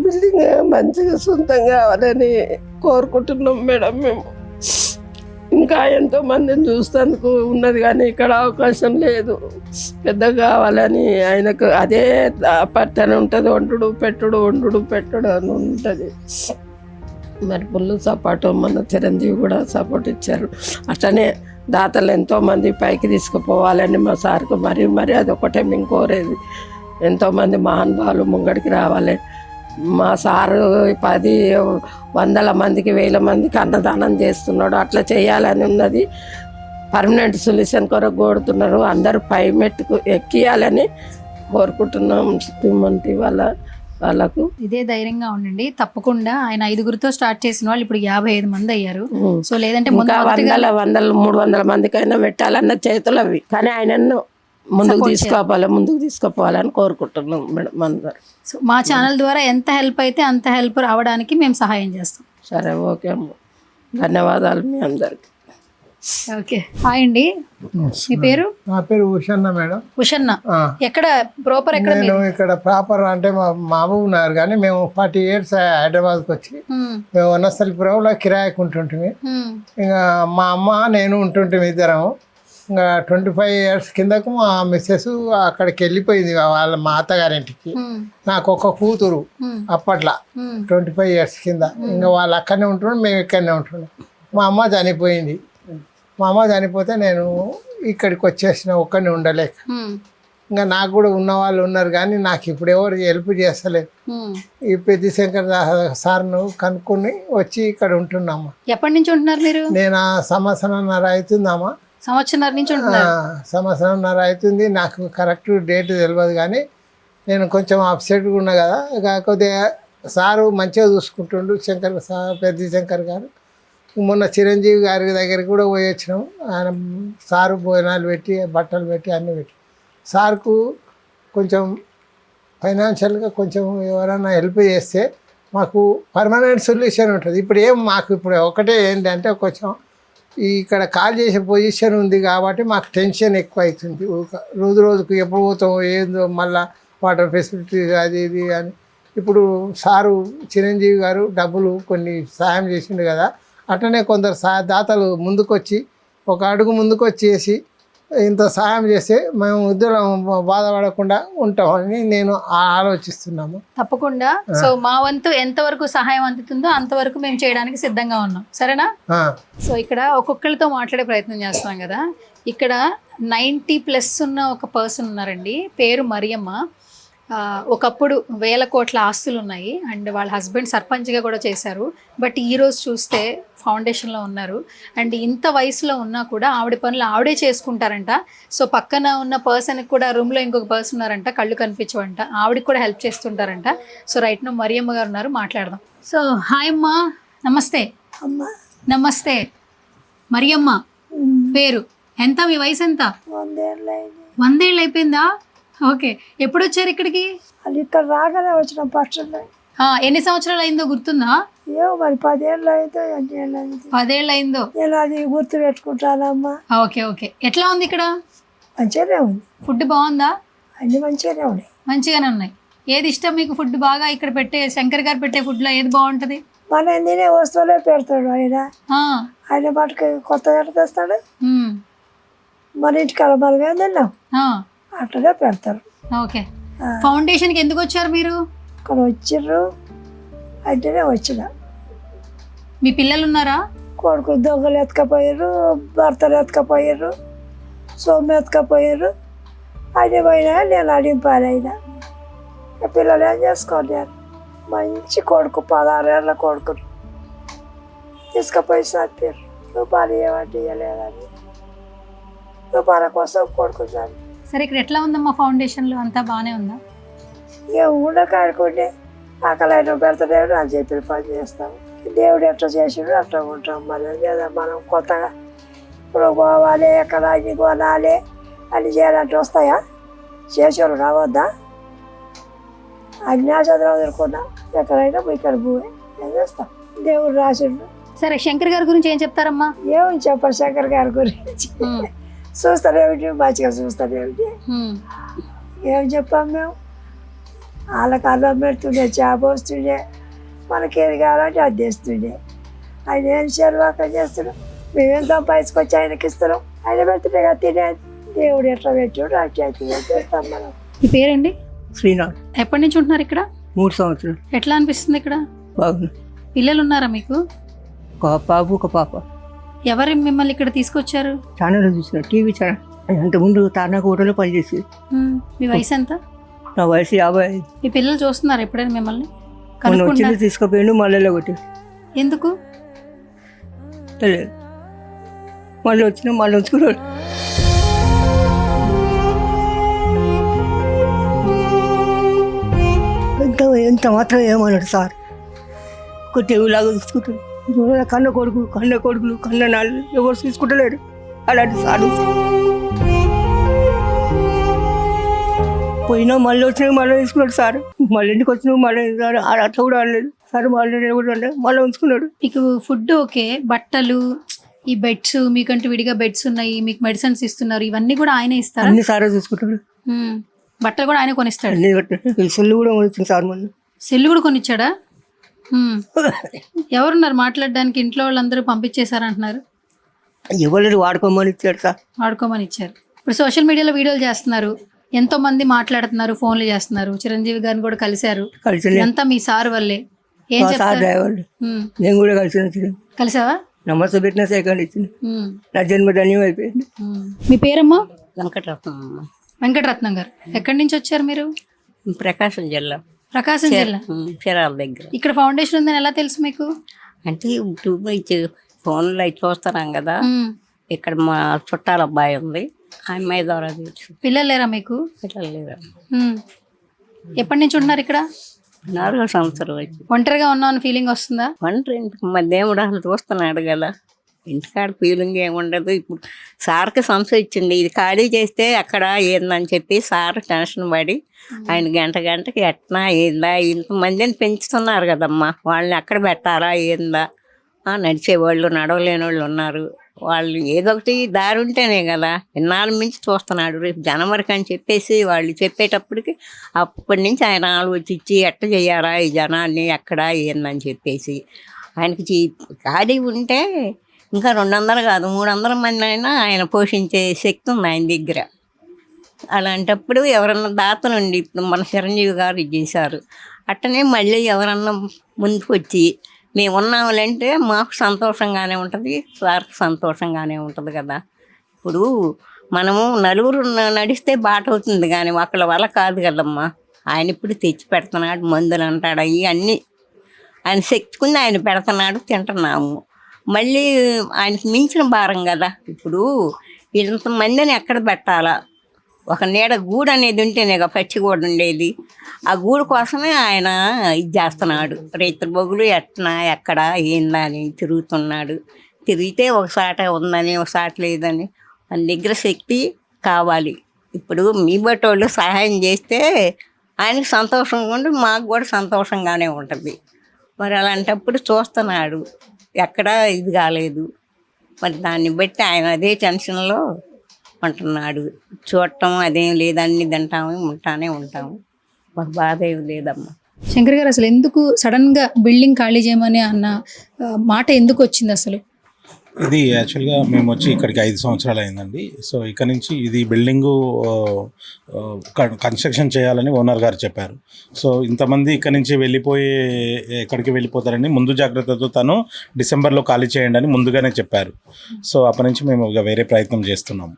బిల్డింగ్ మంచిగా సొంతంగా కావాలని కోరుకుంటున్నాం మేడం మేము. ఇంకా ఎంతోమందిని చూసేందుకు ఉన్నది కానీ ఇక్కడ అవకాశం లేదు. పెద్దగా కావాలని ఆయనకు అదే పట్టని ఉంటుంది, వండుడు పెట్టుడు అని ఉంటుంది. మరి ఫుల్ సపోర్ట్ మన చిరంజీవి కూడా సపోర్ట్ ఇచ్చారు. అట్లనే దాతలు ఎంతోమంది పైకి తీసుకుపోవాలని మా సార్కు మరీ అదొకటే మేము కోరేది. ఎంతోమంది మహానుభావులు ముంగడికి రావాలి. మా సారు 10,000 మందికి 1000 మందికి అన్నదానం చేస్తున్నాడు. అట్లా చేయాలని ఉన్నది. పర్మనెంట్ సొల్యూషన్ కొరకు కోరుతున్నారు. అందరూ పై మెట్టుకు ఎక్కియాలని కోరుకుంటున్నాం. శ్రీమంతి వాళ్ళకు ఇదే ధైర్యంగా ఉండండి. తప్పకుండా ఆయన 5గురితో స్టార్ట్ చేసిన వాళ్ళు ఇప్పుడు 55 మంది అయ్యారు. సో లేదంటే ఇంకా 100 మందికైనా పెట్టాలన్న చేతులు అవి. కానీ ఆయనను ముందుకు తీసుకుపోవాలని కోరుకుంటున్నాం మేడం అందరు. సో మా ఛానల్ ద్వారా ఎంత హెల్ప్ అయితే అంత హెల్ప్ రావడానికి మేము సహాయం చేస్తాం. సరే, ఓకే అమ్మ, ధన్యవాదాలు మీ అందరికి. ఓకే, హాయ్ అండి. మీ పేరు? నా పేరు ఉషన్న మేడం. ఉషన్న. ఎక్కడ ప్రాపర్? ఎక్కడ? నేను ఇక్కడ ప్రాపర్ అంటే మా మహబూబ్ నగర్, కానీ మేము 40 years హైదరాబాద్కి వచ్చి మేము వనస్థలిపురంలో కిరాయికి ఉంటుంటిమి. ఇంకా మా అమ్మ నేను ఉంటుంటిమి ఇద్దరము. ఇంకా 25 years కిందకు మా మిస్సెస్ అక్కడికి వెళ్ళిపోయింది మా అత్తగారింటికి. నాకు ఒక కూతురు అప్పట్లో 25 years కింద. ఇంకా వాళ్ళు అక్కడనే ఉంటున్నాం, మేము ఇక్కడనే ఉంటున్నాం. మా అమ్మ చనిపోయింది. మా అమ్మ చనిపోతే నేను ఇక్కడికి వచ్చేసిన, ఒక్కడిని ఉండలేక. ఇంకా నాకు కూడా ఉన్న వాళ్ళు ఉన్నారు కానీ నాకు ఇప్పుడు ఎవరు హెల్ప్ చేస్తలేదు. ఈ పెద్ద శంకర్ సార్ను కనుక్కొని వచ్చి ఇక్కడ ఉంటున్నాము. ఎప్పటి నుంచి ఉంటున్నారు మీరు? నేను 1.5 సంవత్సరం అవుతుందమ్మా. సంవత్సరం నుంచి ఉంటున్నారు? 1.5 సంవత్సరం అవుతుంది. నాకు కరెక్ట్ డేట్ తెలియదు కానీ నేను కొంచెం అప్సెట్గా ఉన్నా కదా. కాకపోతే సారు మంచిగా చూసుకుంటుండు పెద్ద శంకర్ గారు. మొన్న చిరంజీవి గారి దగ్గరికి కూడా పోయి వచ్చినాం. ఆయన సారు భోజనాలు పెట్టి, బట్టలు పెట్టి, అన్నీ పెట్టి. సార్కు కొంచెం ఫైనాన్షియల్గా కొంచెం ఎవరైనా హెల్ప్ చేస్తే మాకు పర్మనెంట్ సొల్యూషన్ ఉంటుంది. ఇప్పుడు ఒకటే ఏంటంటే కొంచెం ఇక్కడ కాల్ చేసే పొజిషన్ ఉంది కాబట్టి మాకు టెన్షన్ ఎక్కువ అవుతుంది. రోజుకు ఎప్పుడు పోతామో ఏందో, మళ్ళీ వాటర్ ఫెసిలిటీ అది ఇది అని. ఇప్పుడు సారు చిరంజీవి గారు డబ్బులు కొన్ని సాయం చేసిండు కదా, అట్లనే కొందరు దాతలు ముందుకొచ్చి ఒక అడుగు ముందుకొచ్చేసి ఇంత సహాయం చేస్తే మేము ఇద్దరం బాధపడకుండా ఉంటామని నేను ఆలోచిస్తున్నాము. తప్పకుండా. సో మా వంతు ఎంతవరకు సహాయం అందుతుందో అంతవరకు మేము చేయడానికి సిద్ధంగా ఉన్నాం. సరేనా? సో ఇక్కడ ఒక్కొక్కరితో మాట్లాడే ప్రయత్నం చేస్తాం కదా. ఇక్కడ 90+ ఉన్న ఒక పర్సన్ ఉన్నారండి, పేరు మరియమ్మ. ఒకప్పుడు 1000 కోట్ల ఆస్తులు ఉన్నాయి అండ్ వాళ్ళ హస్బెండ్ సర్పంచ్గా కూడా చేశారు. బట్ ఈరోజు చూస్తే ఫౌండేషన్లో ఉన్నారు. అండ్ ఇంత వయసులో ఉన్నా కూడా ఆవిడ పనులు ఆవిడే చేసుకుంటారంట. సో పక్కన ఉన్న పర్సన్కి కూడా రూమ్లో ఇంకొక పర్సన్ ఉన్నారంట, కళ్ళు కనిపించవంట, ఆవిడకి కూడా హెల్ప్ చేస్తుంటారంట. So right now Mariyamma garu ఉన్నారు, మాట్లాడదాం. సో హాయ్ అమ్మా, నమస్తే. నమస్తే మరియమ్మ. పేరు ఎంత? మీ వయసు ఎంత? 100 ఏళ్ళు అయిపోయిందా? ఓకే. ఎప్పుడు వచ్చారు ఇక్కడికి? అది ఇక్కడ రాగానే వచ్చిన ఫస్ట్. ఎన్ని సంవత్సరాలు అయిందో గుర్తుందా? ఏమో మరి 10 ఏళ్ళు అయిందో 8 ఏళ్ళు అయిందో. 10 ఏళ్ళు అయిందో. నేను అది గుర్తు పెట్టుకుంటానమ్మా. Okay okay. ఎట్లా ఉంది ఇక్కడ? మంచిగానే ఉంది. ఫుడ్ బాగుందా? అన్ని మంచిగానే ఉన్నాయి. మంచిగానే ఉన్నాయి. ఏది ఇష్టం మీకు ఫుడ్ బాగా? ఇక్కడ పెట్టే శంకర్ గారు పెట్టే ఫుడ్లో ఏది బాగుంటుంది? మన తినే వస్తువులే పెడతాడు ఆయన. ఆ, ఆయన మటుకు కొత్త ఎట్ట తెస్తాడు. ఉమ్, మన ఇంటికాడ మనం ఏం తిన్నాం ఆ, అట్లనే పెడతారు. ఓకే. ఫౌండేషన్కి ఎందుకు వచ్చారు మీరు? ఇక్కడ వచ్చిర్రు అంటేనే వచ్చిన. మీ పిల్లలు ఉన్నారా? కొడుకు దొంగలు ఎత్తుకపోయారు, భర్తలు ఎత్తుకపోయారు, సొమ్ము ఎత్తుకపోయారు. ఆయన పోయినా నేను అడిగిపోయాను. అయినా పిల్లలు ఏం చేసుకోలేరు. మంచి కొడుకు 16 ఏళ్ళ కొడుకుని తీసుకుపోయి చంపారు. రూపాయలు ఏమంటే ఇవ్వలేదని రూపాయల కోసం కొడుకు చంపారు. సరే, ఇక్కడ ఎట్లా ఉందమ్మా ఫౌండేషన్లో? అంతా బాగానే ఉందా? ఏం ఉండకాడుకుంటే ఆకలైన పెడతాడేమో అని చెప్పి పని చేస్తాం. దేవుడు ఎట్లా చేసిండు అట్లా ఉంటాం. మరి లేదా మనం కొత్తగా ఇప్పుడు పోవాలి, ఎక్కడ అన్ని కొనాలి అని చేయాలంటే వస్తాయా? చేసేవాళ్ళు రావద్దా? అజ్ఞాచంద్రం వదులుకున్నా ఎక్కడైనా ఇక్కడ పోయి ఏం చేస్తాం. దేవుడు రాసిండు. సరే, శంకర్ గారి గురించి ఏం చెప్తారమ్మా? ఏమని చెప్పాలి శంకర్ గారి గురించి? ఉమ్, చూస్తారేమిటి, మంచిగా చూస్తారేమిటి, ఉమ్, ఏం చెప్పాం మేము? వాళ్ళకి అన్నం పెడుతుండే, చేప వస్తుండే, మనకి ఏది కావాలంటే అది తెస్తుండే. ఆయన ఏం శర్వాకం చేస్తున్నాం, మేమేం సంపాదించుకొచ్చి ఆయనకి ఇస్తున్నాం. ఆయన పెడుతుండే కదా తినేది. దేవుడు ఎట్లా పెట్టాడు అట్లా చేస్తాం మనం. మీ పేరండి? శ్రీనాథ్. ఎప్పటి నుంచి ఉంటున్నారు ఇక్కడ? 3 సంవత్సరాలు. ఎట్లా అనిపిస్తుంది ఇక్కడ? బాగుంది. పిల్లలు ఉన్నారా మీకు? ఒక బాబు ఒక పాప. ఎవరు మిమ్మల్ని ఇక్కడ తీసుకొచ్చారు? ఛానల్ చూసిన, టీవీ ఛానల్. అంతకుముందు తానా హోటల్లో పనిచేసి. మీ వయసు ఎంత? నా వయసు 55. మీ పిల్లలు చూస్తున్నారు ఎప్పుడైనా మిమ్మల్ని? మొన్న కనుక్కుంటా- వచ్చింది తీసుకుపోయాడు, మళ్ళీ ఒకటి ఎందుకు? తెలియదు. మళ్ళీ వచ్చిన మళ్ళీ ఉంచుకున్నాడు. ఎంత మాత్రం ఏమన్నాడు సార్, ఒక దేవులాగా చూసుకుంటాడు. కన్న కొడుకులు కన్న నాళ్ళు ఎవరు చూసుకుంటలేరు. అలాంటి సార్ పోయినా మళ్ళీ వచ్చినా మళ్ళీ తీసుకున్నాడు సార్. మళ్ళీ ఇంటికి వచ్చినా మళ్ళీ అట్లా కూడా అనలేదు సార్. మళ్ళీ కూడా అంటే మళ్ళీ ఉంచుకున్నాడు. మీకు ఫుడ్ ఓకే, బట్టలు, ఈ బెడ్స్, మీకంటూ విడిగా బెడ్స్ ఉన్నాయి, మీకు మెడిసిన్స్ ఇస్తున్నారు, ఇవన్నీ కూడా ఆయనే ఇస్తారా? అన్ని సారే చూసుకుంటాడు. బట్టలు కూడా ఆయన కొనిస్తాడు? అన్ని కట్టాడు. సెల్లు కూడా వచ్చింది సార్. మొన్న సెల్లు కూడా కొనిచ్చాడా? ఎవరున్నారు మాట్లాడడానికి? ఇంట్లో వాళ్ళందరూ పంపించేశారంటున్నారు. ఎవరు వాడుకోమని ఇచ్చాడు సార్. వాడుకోమని ఇచ్చారు. ఇప్పుడు సోషల్ మీడియాలో వీడియోలు చేస్తున్నారు, ఎంతో మంది మాట్లాడుతున్నారు, ఫోన్లు చేస్తున్నారు. చిరంజీవి గారిని కూడా కలిశారు. కలిసి అంతా మీ సార్ వల్లే. ఏం సార్ చెప్తారు? డ్రైవర్ నేను కూడా కలిసి కలిసావా? నమస్తే పెట్టిన సెకండ్ ఇచ్చింది. నా జన్మ ధన్యం అయిపోయింది. మీ పేరమ్మా? వెంకటరత్నం. వెంకటరత్నం గారు. ఎక్కడి నుంచి వచ్చారు మీరు? ప్రకాశం జిల్లా, ప్రకాశం జిల్లా. చీరాల దగ్గర. ఇక్కడ ఫౌండేషన్ ఉందని ఎలా తెలుసు మీకు? అంటే యూట్యూబ్ ఫోన్లో అయితే చూస్తున్నాం కదా. ఇక్కడ మా చుట్టాల అబ్బాయి ఉంది, ఆ అమ్మాయి ద్వారా తెలుసు. పిల్లలు లేరా మీకు? పిల్లలు లేరు. ఎప్పటి నుంచి ఉంటున్నారు ఇక్కడ? 4వ సంవత్సరం వచ్చి. ఒంటరిగా ఉన్నామని ఫీలింగ్ వస్తుందా? ఒంటరి ఇంటికి మా దేవుడు అసలు చూస్తున్నాడు కదా, ఇంటికాడ ఫీలింగ్ ఏముండదు. ఇప్పుడు సార్కి సంశయం ఇచ్చింది, ఇది ఖాళీ చేస్తే అక్కడ ఏందని చెప్పి సార్ టెన్షన్ పడి ఆయన గంటకి ఎట్నా ఏందా, ఇంతమందిని పెంచుతున్నారు కదమ్మా, వాళ్ళని ఎక్కడ పెట్టాలా ఏందా, నడిచేవాళ్ళు నడవలేని వాళ్ళు ఉన్నారు, వాళ్ళు ఏదో ఒకటి దారి ఉంటేనే కదా. ఇన్నాళ్ళ మించి చూస్తున్నాడు. రేపు జనవరికి అని చెప్పేసి వాళ్ళు చెప్పేటప్పటికి అప్పటి నుంచి ఆయన ఆలోచించి ఎట్ట చేయాలా ఈ జనాన్ని, ఎక్కడ ఏందని చెప్పేసి ఆయనకి ఖాళీ ఉంటే ఇంకా 200 కాదు 300 మంది అయినా ఆయన పోషించే శక్తి ఉంది ఆయన దగ్గర. అలాంటప్పుడు ఎవరన్నా దాతనుండి, ఇప్పుడు మన చిరంజీవి గారు ఇది చేశారు, అట్టనే మళ్ళీ ఎవరన్నా ముందుకు వచ్చి మేము ఉన్నాములంటే మాకు సంతోషంగానే ఉంటుంది, సార్కి సంతోషంగానే ఉంటుంది కదా. ఇప్పుడు మనము నలుగురు నడిస్తే బాట అవుతుంది కానీ ఒకళ్ళ వల్ల కాదు కదమ్మా. ఆయన ఇప్పుడు తెచ్చి పెడుతున్నాడు, మందులు అంటాడు, అవి అన్నీ ఆయన శక్తికుంది ఆయన పెడుతున్నాడు, తింటున్నాము. మళ్ళీ ఆయనకి మించిన భారం కదా. ఇప్పుడు ఇంతమందిని ఎక్కడ పెట్టాలా, ఒక నీడ గూడు అనేది ఉంటేనే కదా పచ్చిగూడు ఉండేది. ఆ గూడు కోసమే ఆయన ఇది చేస్తున్నాడు. రైతుల బొగులు ఎట్నా ఎక్కడ ఏందా అని తిరుగుతున్నాడు. తిరిగితే ఒకసాట ఉందని ఒకసాట లేదని మన దగ్గర శక్తి కావాలి. ఇప్పుడు మీ బట్టోళ్ళు సహాయం చేస్తే ఆయనకి సంతోషంగా ఉండి మాకు కూడా సంతోషంగానే ఉంటుంది. మరి అలాంటప్పుడు చూస్తున్నాడు, ఎక్కడ ఇది కాలేదు. మరి దాన్ని బట్టి ఆయన అదే టెన్షన్లో ఉంటున్నాడు. చూడటం అదేం లేదన్నీ తింటాము, ఉంటానే ఉంటాము, మాకు బాధ ఏం లేదమ్మా. శంకర్ గారు అసలు ఎందుకు సడన్గా బిల్డింగ్ ఖాళీ చేయమని అన్న మాట ఎందుకు వచ్చింది అసలు? ఇది యాక్చువల్గా మేము వచ్చి ఇక్కడికి 5 సంవత్సరాలు అయిందండి. సో ఇక్కడ నుంచి ఇది బిల్డింగు కన్స్ట్రక్షన్ చేయాలని ఓనర్ గారు చెప్పారు. సో ఇంతమంది ఇక్కడ నుంచి ఎక్కడికి వెళ్ళిపోతారని ముందు జాగ్రత్తతో తను డిసెంబర్లో ఖాళీ చేయండి అని ముందుగానే చెప్పారు. సో అప్పటి నుంచి మేము ఇక వేరే ప్రయత్నం చేస్తున్నాము.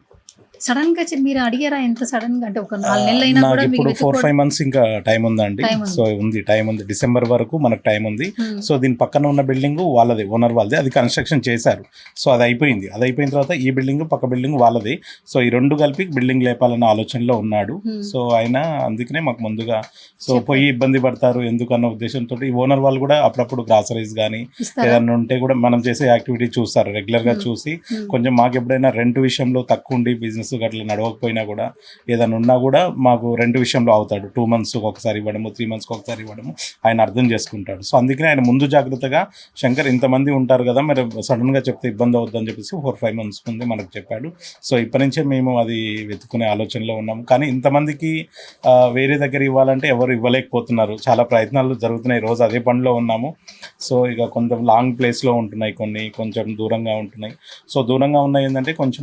సడన్ గా మీరు అడిగారా ఎంత సడన్ గా? అంటే ఒక 4 నెలలు అయినా కూడా నాకు ఇప్పుడు 4-5 మంత్స్ ఇంకా టైం ఉందండి. సో టైం ఉంది డిసెంబర్ వరకు మనకు టైం ఉంది. సో దీని పక్కన ఉన్న బిల్డింగ్ వాళ్ళది, ఓనర్ వాళ్ళది, అది కన్స్ట్రక్షన్ చేశారు. సో అది అయిపోయిన తర్వాత ఈ బిల్డింగ్ పక్క బిల్డింగ్ వాళ్ళది. సో ఈ 2 కలిపి బిల్డింగ్ లేపాలన్న ఆలోచనలో ఉన్నాడు. సో ఆయన అందుకనే మాకు ముందుగా సో పోయి ఇబ్బంది పడతారు ఎందుకన్న ఉద్దేశంతో ఈ ఓనర్ వాళ్ళు కూడా అప్పుడప్పుడు గ్రాసరీస్ కానీ ఏదన్నా ఉంటే కూడా మనం చేసే యాక్టివిటీ చూస్తారు, రెగ్యులర్గా చూసి కొంచెం మాకు ఎప్పుడైనా రెంట్ విషయంలో తక్కువ ఉండి బిజినెస్ అట్లా నడవకపోయినా కూడా ఏదైనా ఉన్నా కూడా మాకు రెంట్ విషయంలో అవుతాడు. 2 months ఒకసారి ఇవ్వడము, 3 months ఒకసారి ఇవ్వడము ఆయన అర్థం చేసుకుంటాడు. సో అందుకనే ఆయన ముందు జాగ్రత్తగా శంకర్ ఇంతమంది ఉంటారు కదా మరి సడన్గా చెప్తే ఇబ్బంది అవుతుందని చెప్పేసి 4-5 months ముందే మనకు చెప్పాడు. సో ఇప్పటి నుంచే మేము అది వెతుక్కునే ఆలోచనలో ఉన్నాము. కానీ ఇంతమందికి వేరే దగ్గర ఇవ్వాలంటే ఎవరు ఇవ్వలేకపోతున్నారు. చాలా ప్రయత్నాలు జరుగుతున్నాయి, రోజు అదే పనిలో ఉన్నాము. సో ఇక కొంచెం లాంగ్ ప్లేస్లో ఉంటున్నాయి, కొన్ని కొంచెం దూరంగా ఉంటున్నాయి. సో దూరంగా ఉన్నాయి ఏంటంటే కొంచెం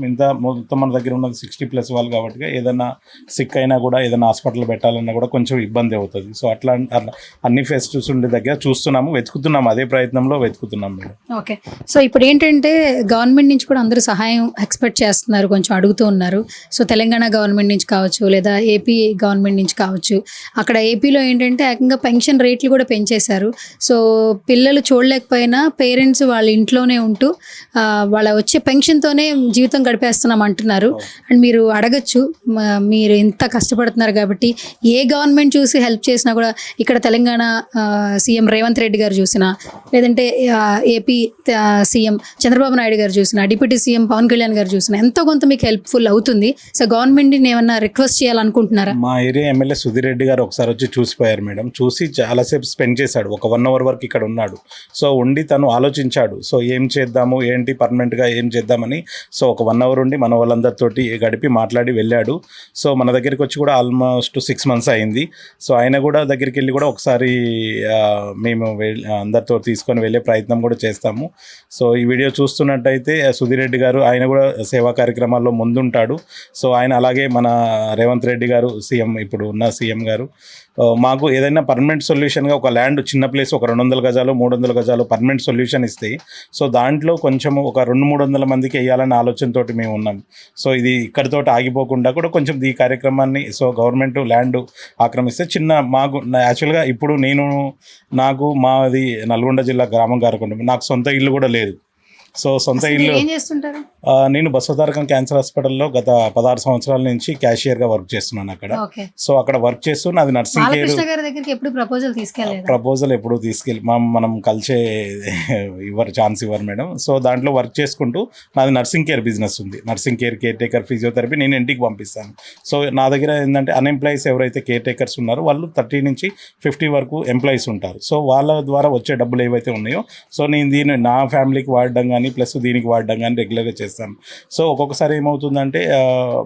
మొత్తం మన దగ్గర ఉన్నది 60+ వాళ్ళు కాబట్టి ఏదైనా సిక్ అయినా కూడా ఏదైనా హాస్పిటల్ పెట్టాలన్నా కూడా కొంచెం ఇబ్బంది అవుతుంది. సో అట్లా అన్ని ఫెస్టివ్స్ ఉండే దగ్గర చూస్తున్నాము, వెతుకుతున్నాము, అదే ప్రయత్నంలో వెతుకుతున్నాం మేడం. ఓకే. సో ఇప్పుడు ఏంటంటే గవర్నమెంట్ నుంచి కూడా అందరూ సహాయం ఎక్స్పెక్ట్ చేస్తున్నారు, కొంచెం అడుగుతూ ఉన్నారు. సో తెలంగాణ గవర్నమెంట్ నుంచి కావచ్చు, లేదా ఏపీ గవర్నమెంట్ నుంచి కావచ్చు. అక్కడ ఏపీలో ఏంటంటే ఏకంగా పెన్షన్ రేట్లు కూడా పెంచేశారు. సో పిల్లలు చూడలేకపోయినా పేరెంట్స్ వాళ్ళ ఇంట్లోనే ఉంటూ వాళ్ళ వచ్చే పెన్షన్తోనే జీవితం గడిపేస్తున్నాం అంటున్నారు. అండ్ మీరు అడగచ్చు, మీరు ఎంత కష్టపడుతున్నారు కాబట్టి ఏ గవర్నమెంట్ చూసి హెల్ప్ చేసినా కూడా ఇక్కడ తెలంగాణ సీఎం రేవంత్ రెడ్డి గారు చూసినా, లేదంటే ఏపీ సీఎం చంద్రబాబు నాయుడు గారు చూసినా, డిప్యూటీ సీఎం పవన్ కళ్యాణ్ గారు చూసినా ఎంతో కొంత మీకు హెల్ప్ఫుల్ అవుతుంది. సో గవర్నమెంట్ని ఏమన్నా రిక్వెస్ట్ చేయాలనుకుంటున్నారా? మా ఏరియా ఎమ్మెల్యే సుధీర్ రెడ్డి గారు ఒకసారి వచ్చి చూసిపోయారు మేడం. చూసి చాలాసేపు స్పెండ్ చేశాడు, ఒక 1 hour వరకు ఇక్కడ ఉన్నాడు. సో ఉండి తను ఆలోచించాడు, సో ఏం చేద్దాము ఏంటి పర్మనెంట్గా ఏం చేద్దామని. సో ఒక 1 hour ఉండి మన వాళ్ళందరితోటి గడిపి మాట్లాడి వెళ్ళాడు. సో మన దగ్గరికి వచ్చి కూడా ఆల్మోస్ట్ 6 months అయింది. సో ఆయన కూడా దగ్గరికి వెళ్ళి కూడా ఒకసారి మేము అందరితో తీసుకొని వెళ్ళే ప్రయత్నం కూడా చేస్తాము. సో ఈ వీడియో చూస్తున్నట్టయితే సుధీర్ రెడ్డి గారు ఆయన కూడా సేవా కార్యక్రమాల్లో ముందుంటాడు. సో ఆయన అలాగే మన రేవంత్ రెడ్డి గారు సీఎం, ఇప్పుడు ఉన్న సీఎం గారు మాకు ఏదైనా పర్మనెంట్ సొల్యూషన్గా ఒక ల్యాండ్ చిన్న ప్లేస్ ఒక 200 గజాలు 300 గజాలు పర్మనెంట్ సొల్యూషన్ ఇస్తే సో దాంట్లో కొంచెం ఒక 200-300 మందికి వేయాలన్న ఆలోచనతో మేము ఉన్నాం. సో ఇది ఇక్కడితో ఆగిపోకుండా కూడా కొంచెం ఈ కార్యక్రమాన్ని సో గవర్నమెంట్ ల్యాండ్ ఆక్రమిస్తే మాకు యాక్చువల్గా ఇప్పుడు మాది నల్గొండ జిల్లా గ్రామం కారకుండా నాకు సొంత ఇల్లు కూడా లేదు. సో సొంత ఇల్లు నేను బసవతారకం క్యాన్సర్ హాస్పిటల్లో గత 16 సంవత్సరాల నుంచి క్యాషియర్గా వర్క్ చేస్తున్నాను అక్కడ. సో అక్కడ వర్క్ చేస్తూ నాది నర్సింగ్ కేర్. ప్రపోజల్ ఎప్పుడు తీసుకెళ్ళి మనం కలిసే ఛాన్స్ ఇవ్వరు మేడం. సో దాంట్లో వర్క్ చేసుకుంటూ నాది నర్సింగ్ కేర్ బిజినెస్ ఉంది. నర్సింగ్ కేర్ టేకర్ ఫిజియోథెరపీ నేను ఇంటికి పంపిస్తాను. సో నా దగ్గర ఏంటంటే అన్ఎంప్లాయీస్ ఎవరైతే కేర్ టేకర్స్ ఉన్నారో వాళ్ళు 30 నుంచి 50 వరకు ఎంప్లాయీస్ ఉంటారు. సో వాళ్ళ ద్వారా వచ్చే డబ్బులు ఏవైతే ఉన్నాయో సో నేను దీన్ని నా ఫ్యామిలీకి వాడడం కానీ ప్లస్ దీనికి వాడడం కానీ రెగ్యులర్గా చేస్తాను. సో ఒక్కొక్కసారి ఏమవుతుందంటే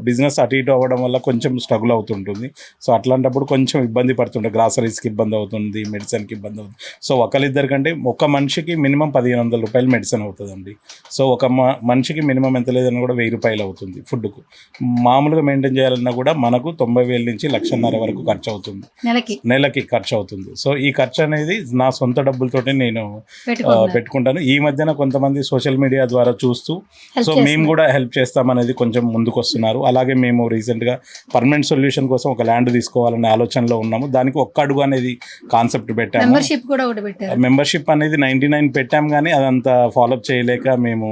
బిజినెస్ అటు ఇటు అవ్వడం వల్ల కొంచెం స్ట్రగుల్ అవుతుంటుంది. సో అట్లాంటప్పుడు కొంచెం ఇబ్బంది పడుతుండే, గ్రాసరీస్కి ఇబ్బంది అవుతుంది, మెడిసిన్కి ఇబ్బంది అవుతుంది. సో ఒకళ్ళిద్దరి కంటే ఒక మనిషికి మినిమం 1500 రూపాయలు మెడిసిన్ అవుతుందండి. సో ఒక మనిషికి మినిమం ఎంత లేదన్నా కూడా 1000 రూపాయలు అవుతుంది ఫుడ్కు. మామూలుగా మెయింటైన్ చేయాలన్నా కూడా మనకు 90,000 నుంచి 1,50,000 వరకు ఖర్చు అవుతుంది, నెలకి ఖర్చు అవుతుంది. సో ఈ ఖర్చు అనేది నా సొంత డబ్బులతోనే నేను పెట్టుకుంటాను. ఈ మధ్యన కొంతమంది సోషల్ మీడియా ద్వారా చూస్తూ సో మేము కూడా హెల్ప్ చేస్తామనేది కొంచెం ముందుకు వస్తున్నారు. అలాగే మేము రీసెంట్గా పర్మనెంట్ సొల్యూషన్ కోసం ఒక ల్యాండ్ తీసుకోవాలనే ఆలోచనలో ఉన్నాము. దానికి ఒక్క అడుగు అనేది కాన్సెప్ట్ పెట్టాము. మెంబర్షిప్ అనేది 99 పెట్టాము, కానీ అదంతా ఫాలోఅప్ చేయలేక మేము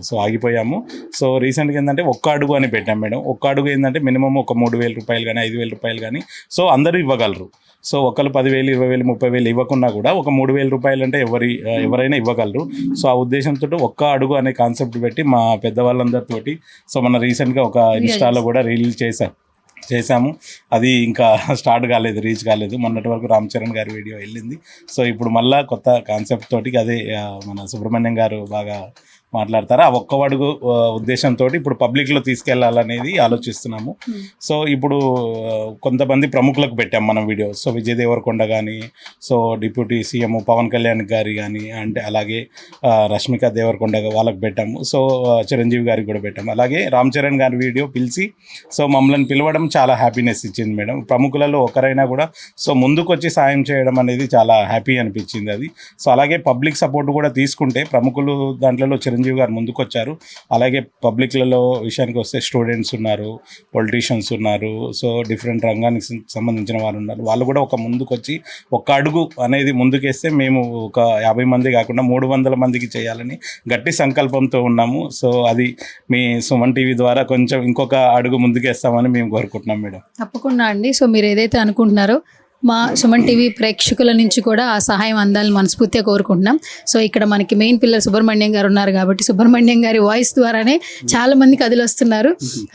సో ఆగిపోయాము. సో రీసెంట్గా ఏంటంటే ఒక్క అడుగు అని పెట్టాం మేడం. ఒక్క అడుగు ఏంటంటే మినిమం ఒక 3,000 రూపాయలు కానీ 5,000 రూపాయలు కానీ సో అందరూ ఇవ్వగలరు. సో ఒకళ్ళు 10,000, 20,000, 30,000 ఇవ్వకున్నా కూడా ఒక 3,000 రూపాయలు అంటే ఎవరైనా ఇవ్వగలరు. సో ఆ ఉద్దేశంతో ఒక్క అడుగు అనే కాన్సెప్ట్ పెట్టి మా పెద్దవాళ్ళందరితోటి సో మన రీసెంట్గా ఒక ఇన్స్టాలో కూడా రీల్ చేశాము. అది ఇంకా స్టార్ట్ కాలేదు, రీచ్ కాలేదు. మొన్నటి వరకు రామ్ చరణ్ గారి వీడియో వెళ్ళింది. సో ఇప్పుడు మళ్ళీ కొత్త కాన్సెప్ట్ తోటి అదే మన సుబ్రహ్మణ్యం గారు బాగా మాట్లాడతారు. ఆ ఒక్క అడుగు ఉద్దేశంతో ఇప్పుడు పబ్లిక్లో తీసుకెళ్లాలనేది ఆలోచిస్తున్నాము. సో ఇప్పుడు కొంతమంది ప్రముఖులకు పెట్టాం మనం వీడియో. సో విజయ్ దేవరకొండ కానీ, so deputy CM Pawan Kalyan గారి కానీ, అంటే అలాగే రష్మిక దేవరకొండ వాళ్ళకి పెట్టాము. సో చిరంజీవి గారికి కూడా పెట్టాము. అలాగే రామ్ చరణ్ గారి వీడియో పిలిచి సో మమ్మల్ని పిలవడం చాలా హ్యాపీనెస్ ఇచ్చింది మేడం. ప్రముఖులలో ఒకరైనా కూడా సో ముందుకు వచ్చి సాయం చేయడం అనేది చాలా హ్యాపీ అనిపించింది అది. సో అలాగే పబ్లిక్ సపోర్ట్ కూడా తీసుకుంటే ప్రముఖులు దాంట్లో చిరంజీవి గారు ముందుకు వచ్చారు. అలాగే పబ్లిక్లలో విషయానికి వస్తే స్టూడెంట్స్ ఉన్నారు, పొలిటీషియన్స్ ఉన్నారు, సో డిఫరెంట్ రంగానికి సంబంధించిన వాళ్ళు ఉన్నారు. వాళ్ళు కూడా ఒక ముందుకు వచ్చి ఒక అడుగు అనేది ముందుకేస్తే మేము ఒక 50 మంది కాకుండా 300 మందికి చేయాలని గట్టి సంకల్పంతో ఉన్నాము. సో అది మీ సుమన్ టీవీ ద్వారా కొంచెం ఇంకొక అడుగు ముందుకేస్తామని మేము కోరుకుంటున్నాం మేడం. తప్పకుండా అండి. సో మీరు ఏదైతే అనుకుంటున్నారో మా సుమన్ టీవీ ప్రేక్షకుల నుంచి కూడా ఆ సహాయం అందాలని మనస్ఫూర్తిగా కోరుకుంటున్నాం. సో ఇక్కడ మనకి మెయిన్ పిల్లర్ సుబ్రహ్మణ్యం గారు ఉన్నారు కాబట్టి సుబ్రహ్మణ్యం గారి వాయిస్ ద్వారానే చాలా మంది కథలు వస్తున్నారు.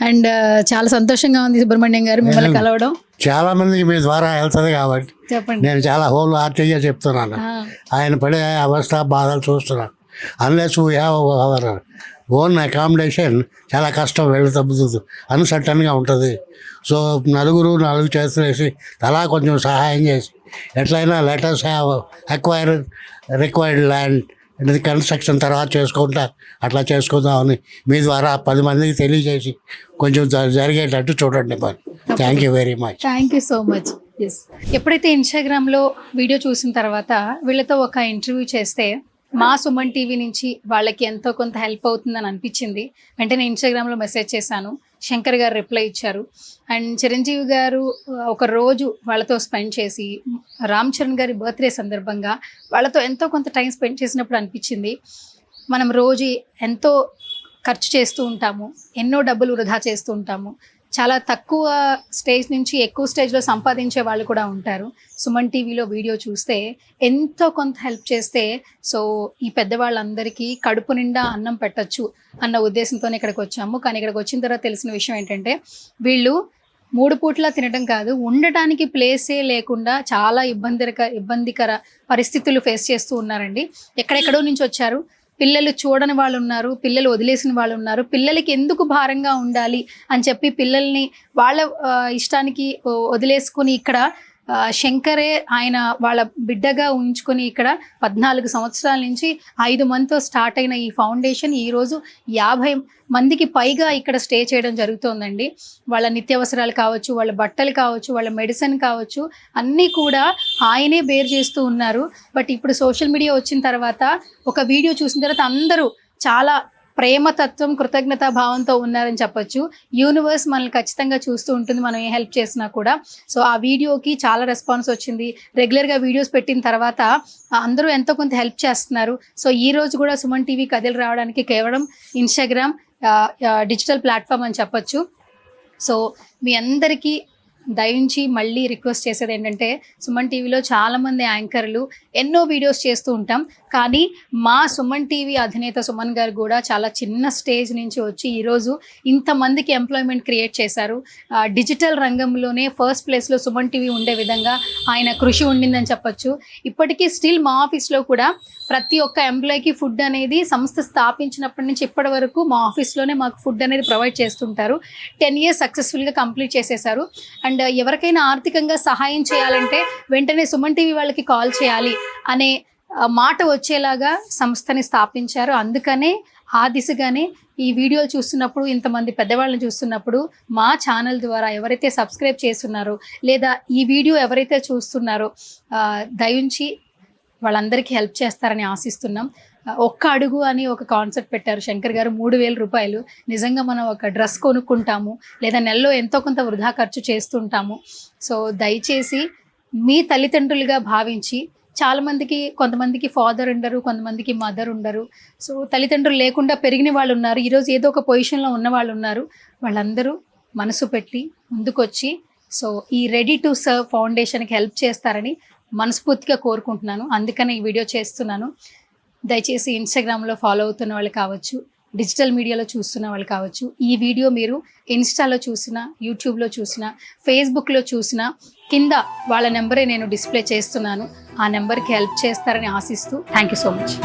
అండ్ చాలా సంతోషంగా ఉంది సుబ్రహ్మణ్యం గారు మిమ్మల్ని కలవడం. చాలా మందికి మీ ద్వారా వెళ్తుంది కాబట్టి చెప్పండి. నేను చాలా హోల్ హార్ట్గా చెప్తున్నాను. ఆయన పడే అవస్థ బాధలు చూస్తున్నాను. Unless we have our own accommodation చాలా కష్టం, వెళ్ళి తగ్గుతుంది, అన్సర్టన్గా ఉంటుంది. సో నలుగురు చేతులు వేసి అలా కొంచెం సహాయం చేసి ఎట్లయినా letters have acquire required land అనేది కన్స్ట్రక్షన్ తర్వాత చేసుకుంటా అట్లా చేసుకుందామని మీ ద్వారా 10 మందికి తెలియజేసి కొంచెం జరిగేటట్టు చూడండి. మరి thank you very much. Thank you so much. Yes, ఎప్పుడైతే ఇన్స్టాగ్రామ్లో వీడియో చూసిన తర్వాత వీళ్ళతో ఒక ఇంటర్వ్యూ చేస్తే మా సుమన్ టీవీ నుంచి వాళ్ళకి ఎంతో కొంత హెల్ప్ అవుతుందని అనిపించింది. వెంటనే ఇన్స్టాగ్రామ్లో మెసేజ్ చేశాను. శంకర్ గారు రిప్లై ఇచ్చారు. అండ్ చిరంజీవి గారు ఒక రోజు వాళ్ళతో స్పెండ్ చేసి రామ్ చరణ్ గారి బర్త్డే సందర్భంగా వాళ్ళతో ఎంతో కొంత టైం స్పెండ్ చేసినప్పుడు అనిపించింది, మనం రోజు ఎంతో ఖర్చు చేస్తూ ఉంటాము, ఎన్నో డబ్బులు వృధా చేస్తూ ఉంటాము, చాలా తక్కువ స్టేజ్ నుంచి ఎక్కువ స్టేజ్లో సంపాదించే వాళ్ళు కూడా ఉంటారు. సుమన్ టీవీలో వీడియో చూస్తే ఎంతో కొంత హెల్ప్ చేస్తే సో ఈ పెద్దవాళ్ళందరికీ కడుపు నిండా అన్నం పెట్టచ్చు అన్న ఉద్దేశంతోనే ఇక్కడికి వచ్చాము. కానీ ఇక్కడికి వచ్చిన తర్వాత తెలిసిన విషయం ఏంటంటే వీళ్ళు 3 పూట్ల తినడం కాదు, ఉండటానికి ప్లేసే లేకుండా చాలా ఇబ్బందికర పరిస్థితులు ఫేస్ చేస్తూ ఉన్నారండి. ఎక్కడెక్కడో నుంచి వచ్చారు. పిల్లలు చూడని వాళ్ళు ఉన్నారు, పిల్లలు వదిలేసిన వాళ్ళు ఉన్నారు. పిల్లలకి ఎందుకు భారంగా ఉండాలి అని చెప్పి పిల్లల్ని వాళ్ళ ఇష్టానికి వదిలేసుకుని ఇక్కడ శంకరే ఆయన వాళ్ళ బిడ్డగా ఉంచుకొని ఇక్కడ 14 సంవత్సరాల నుంచి 5 మందితో స్టార్ట్ అయిన ఈ ఫౌండేషన్ ఈరోజు 50 మందికి పైగా ఇక్కడ స్టే చేయడం జరుగుతోందండి. వాళ్ళ నిత్యావసరాలు కావచ్చు, వాళ్ళ బట్టలు కావచ్చు, వాళ్ళ మెడిసిన్ కావచ్చు, అన్నీ కూడా ఆయనే బేర్ చేస్తూ ఉన్నారు. బట్ ఇప్పుడు సోషల్ మీడియా వచ్చిన తర్వాత ఒక వీడియో చూసిన తర్వాత అందరూ చాలా ప్రేమతత్వం, కృతజ్ఞతా భావంతో ఉన్నారని చెప్పొచ్చు. యూనివర్స్ మనల్ని ఖచ్చితంగా చూస్తూ ఉంటుంది మనం ఏ హెల్ప్ చేసినా కూడా. సో ఆ వీడియోకి చాలా రెస్పాన్స్ వచ్చింది. రెగ్యులర్గా వీడియోస్ పెట్టిన తర్వాత అందరూ ఎంతో కొంత హెల్ప్ చేస్తున్నారు. సో ఈ రోజు కూడా సుమన్ టీవీ కథలు రావడానికి కేవలం ఇన్స్టాగ్రామ్ డిజిటల్ ప్లాట్ఫామ్ అని చెప్పొచ్చు. సో మీ అందరికీ దయించి మళ్ళీ రిక్వెస్ట్ చేసేది ఏంటంటే సుమన్ టీవీలో చాలామంది యాంకర్లు ఎన్నో వీడియోస్ చేస్తూ ఉంటాం. కానీ మా సుమన్ టీవీ అధినేత సుమన్ గారు కూడా చాలా చిన్న స్టేజ్ నుంచి వచ్చి ఈరోజు ఇంతమందికి ఎంప్లాయ్మెంట్ క్రియేట్ చేశారు. డిజిటల్ రంగంలోనే ఫస్ట్ ప్లేస్లో సుమన్ టీవీ ఉండే విధంగా ఆయన కృషి ఉండిందని చెప్పొచ్చు. ఇప్పటికీ స్టిల్ మా ఆఫీస్లో కూడా ప్రతి ఒక్క ఎంప్లాయీకి ఫుడ్ అనేది సంస్థ స్థాపించినప్పటి నుంచి ఇప్పటి వరకు మా ఆఫీస్లోనే మాకు ఫుడ్ అనేది ప్రొవైడ్ చేస్తుంటారు. 10 years సక్సెస్ఫుల్గా కంప్లీట్ చేసేసారు. అండ్ ఎవరికైనా ఆర్థికంగా సహాయం చేయాలంటే వెంటనే సుమన్ టీవీ వాళ్ళకి కాల్ చేయాలి అనే మాట వచ్చేలాగా సంస్థని స్థాపించారు. అందుకనే ఆ దిశగానే ఈ వీడియోలు చూస్తున్నప్పుడు, ఇంతమంది పెద్దవాళ్ళని చూస్తున్నప్పుడు మా ఛానల్ ద్వారా ఎవరైతే సబ్స్క్రైబ్ చేస్తున్నారో లేదా ఈ వీడియో ఎవరైతే చూస్తున్నారో దయించి వాళ్ళందరికీ హెల్ప్ చేస్తారని ఆశిస్తున్నాం. ఒక్క అడుగు అని ఒక కాన్సెప్ట్ పెట్టారు శంకర్ గారు. 3,000 రూపాయలు. నిజంగా మనం ఒక డ్రెస్ కొనుక్కుంటాము లేదా నెలలో ఎంతో కొంత వృధా ఖర్చు చేస్తుంటాము. సో దయచేసి మీ తల్లిదండ్రులుగా భావించి, చాలామందికి కొంతమందికి ఫాదర్ ఉండరు, కొంతమందికి మదర్ ఉండరు. సో తల్లిదండ్రులు లేకుండా పెరిగిన వాళ్ళు ఉన్నారు, ఈరోజు ఏదో ఒక పొజిషన్లో ఉన్న వాళ్ళు ఉన్నారు. వాళ్ళందరూ మనసు పెట్టి ముందుకొచ్చి సో ఈ రెడీ టు సర్వ్ ఫౌండేషన్కి హెల్ప్ చేస్తారని మనస్ఫూర్తిగా కోరుకుంటున్నాను. అందుకనే ఈ వీడియో చేస్తున్నాను. దయచేసి ఇన్స్టాగ్రామ్లో ఫాలో అవుతున్న వాళ్ళు కావచ్చు, డిజిటల్ మీడియాలో చూస్తున్న వాళ్ళు కావచ్చు, ఈ వీడియో మీరు ఇన్స్టాలో చూసినా, యూట్యూబ్లో చూసినా, ఫేస్బుక్లో చూసినా కింద వాళ్ళ నెంబరే నేను డిస్ప్లే చేస్తున్నాను. ఆ నెంబర్కి హెల్ప్ చేస్తారని ఆశిస్తూ థ్యాంక్ యూ సో మచ్.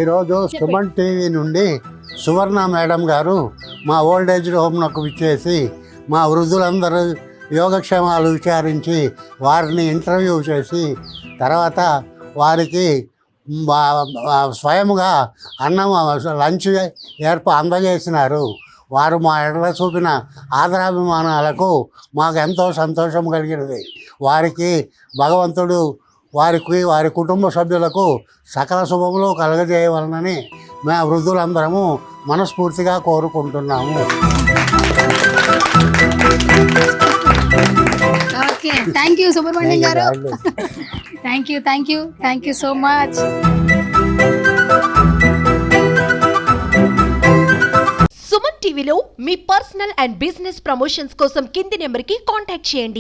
ఈరోజు సుమన్ టీవీ నుండి సువర్ణ మేడం గారు మా ఓల్డ్ ఏజ్ హోమ్నకు విచ్చేసి మా వృద్ధులందరూ యోగక్షేమాలు విచారించి వారిని ఇంటర్వ్యూ చేసి తర్వాత వారికి స్వయముగా అన్నం లంచ్ అందజేసినారు. వారు మా ఎడల చూపిన ఆదరాభిమానాలకు మాకు ఎంతో సంతోషం కలిగినది. వారికి భగవంతుడు వారి కుటుంబ సభ్యులకు సకల శుభములు కలగజేయవలనని మా వృద్ధులందరము మనస్ఫూర్తిగా కోరుకుంటున్నాము. ఓకే, థ్యాంక్ యూ సుబ్రహ్మణ్యం గారు. Thank you so much. Suman టీవీలో మీ పర్సనల్ అండ్ బిజినెస్ ప్రమోషన్స్ కోసం కింది నెంబర్కి కాంటాక్ట్ చేయండి.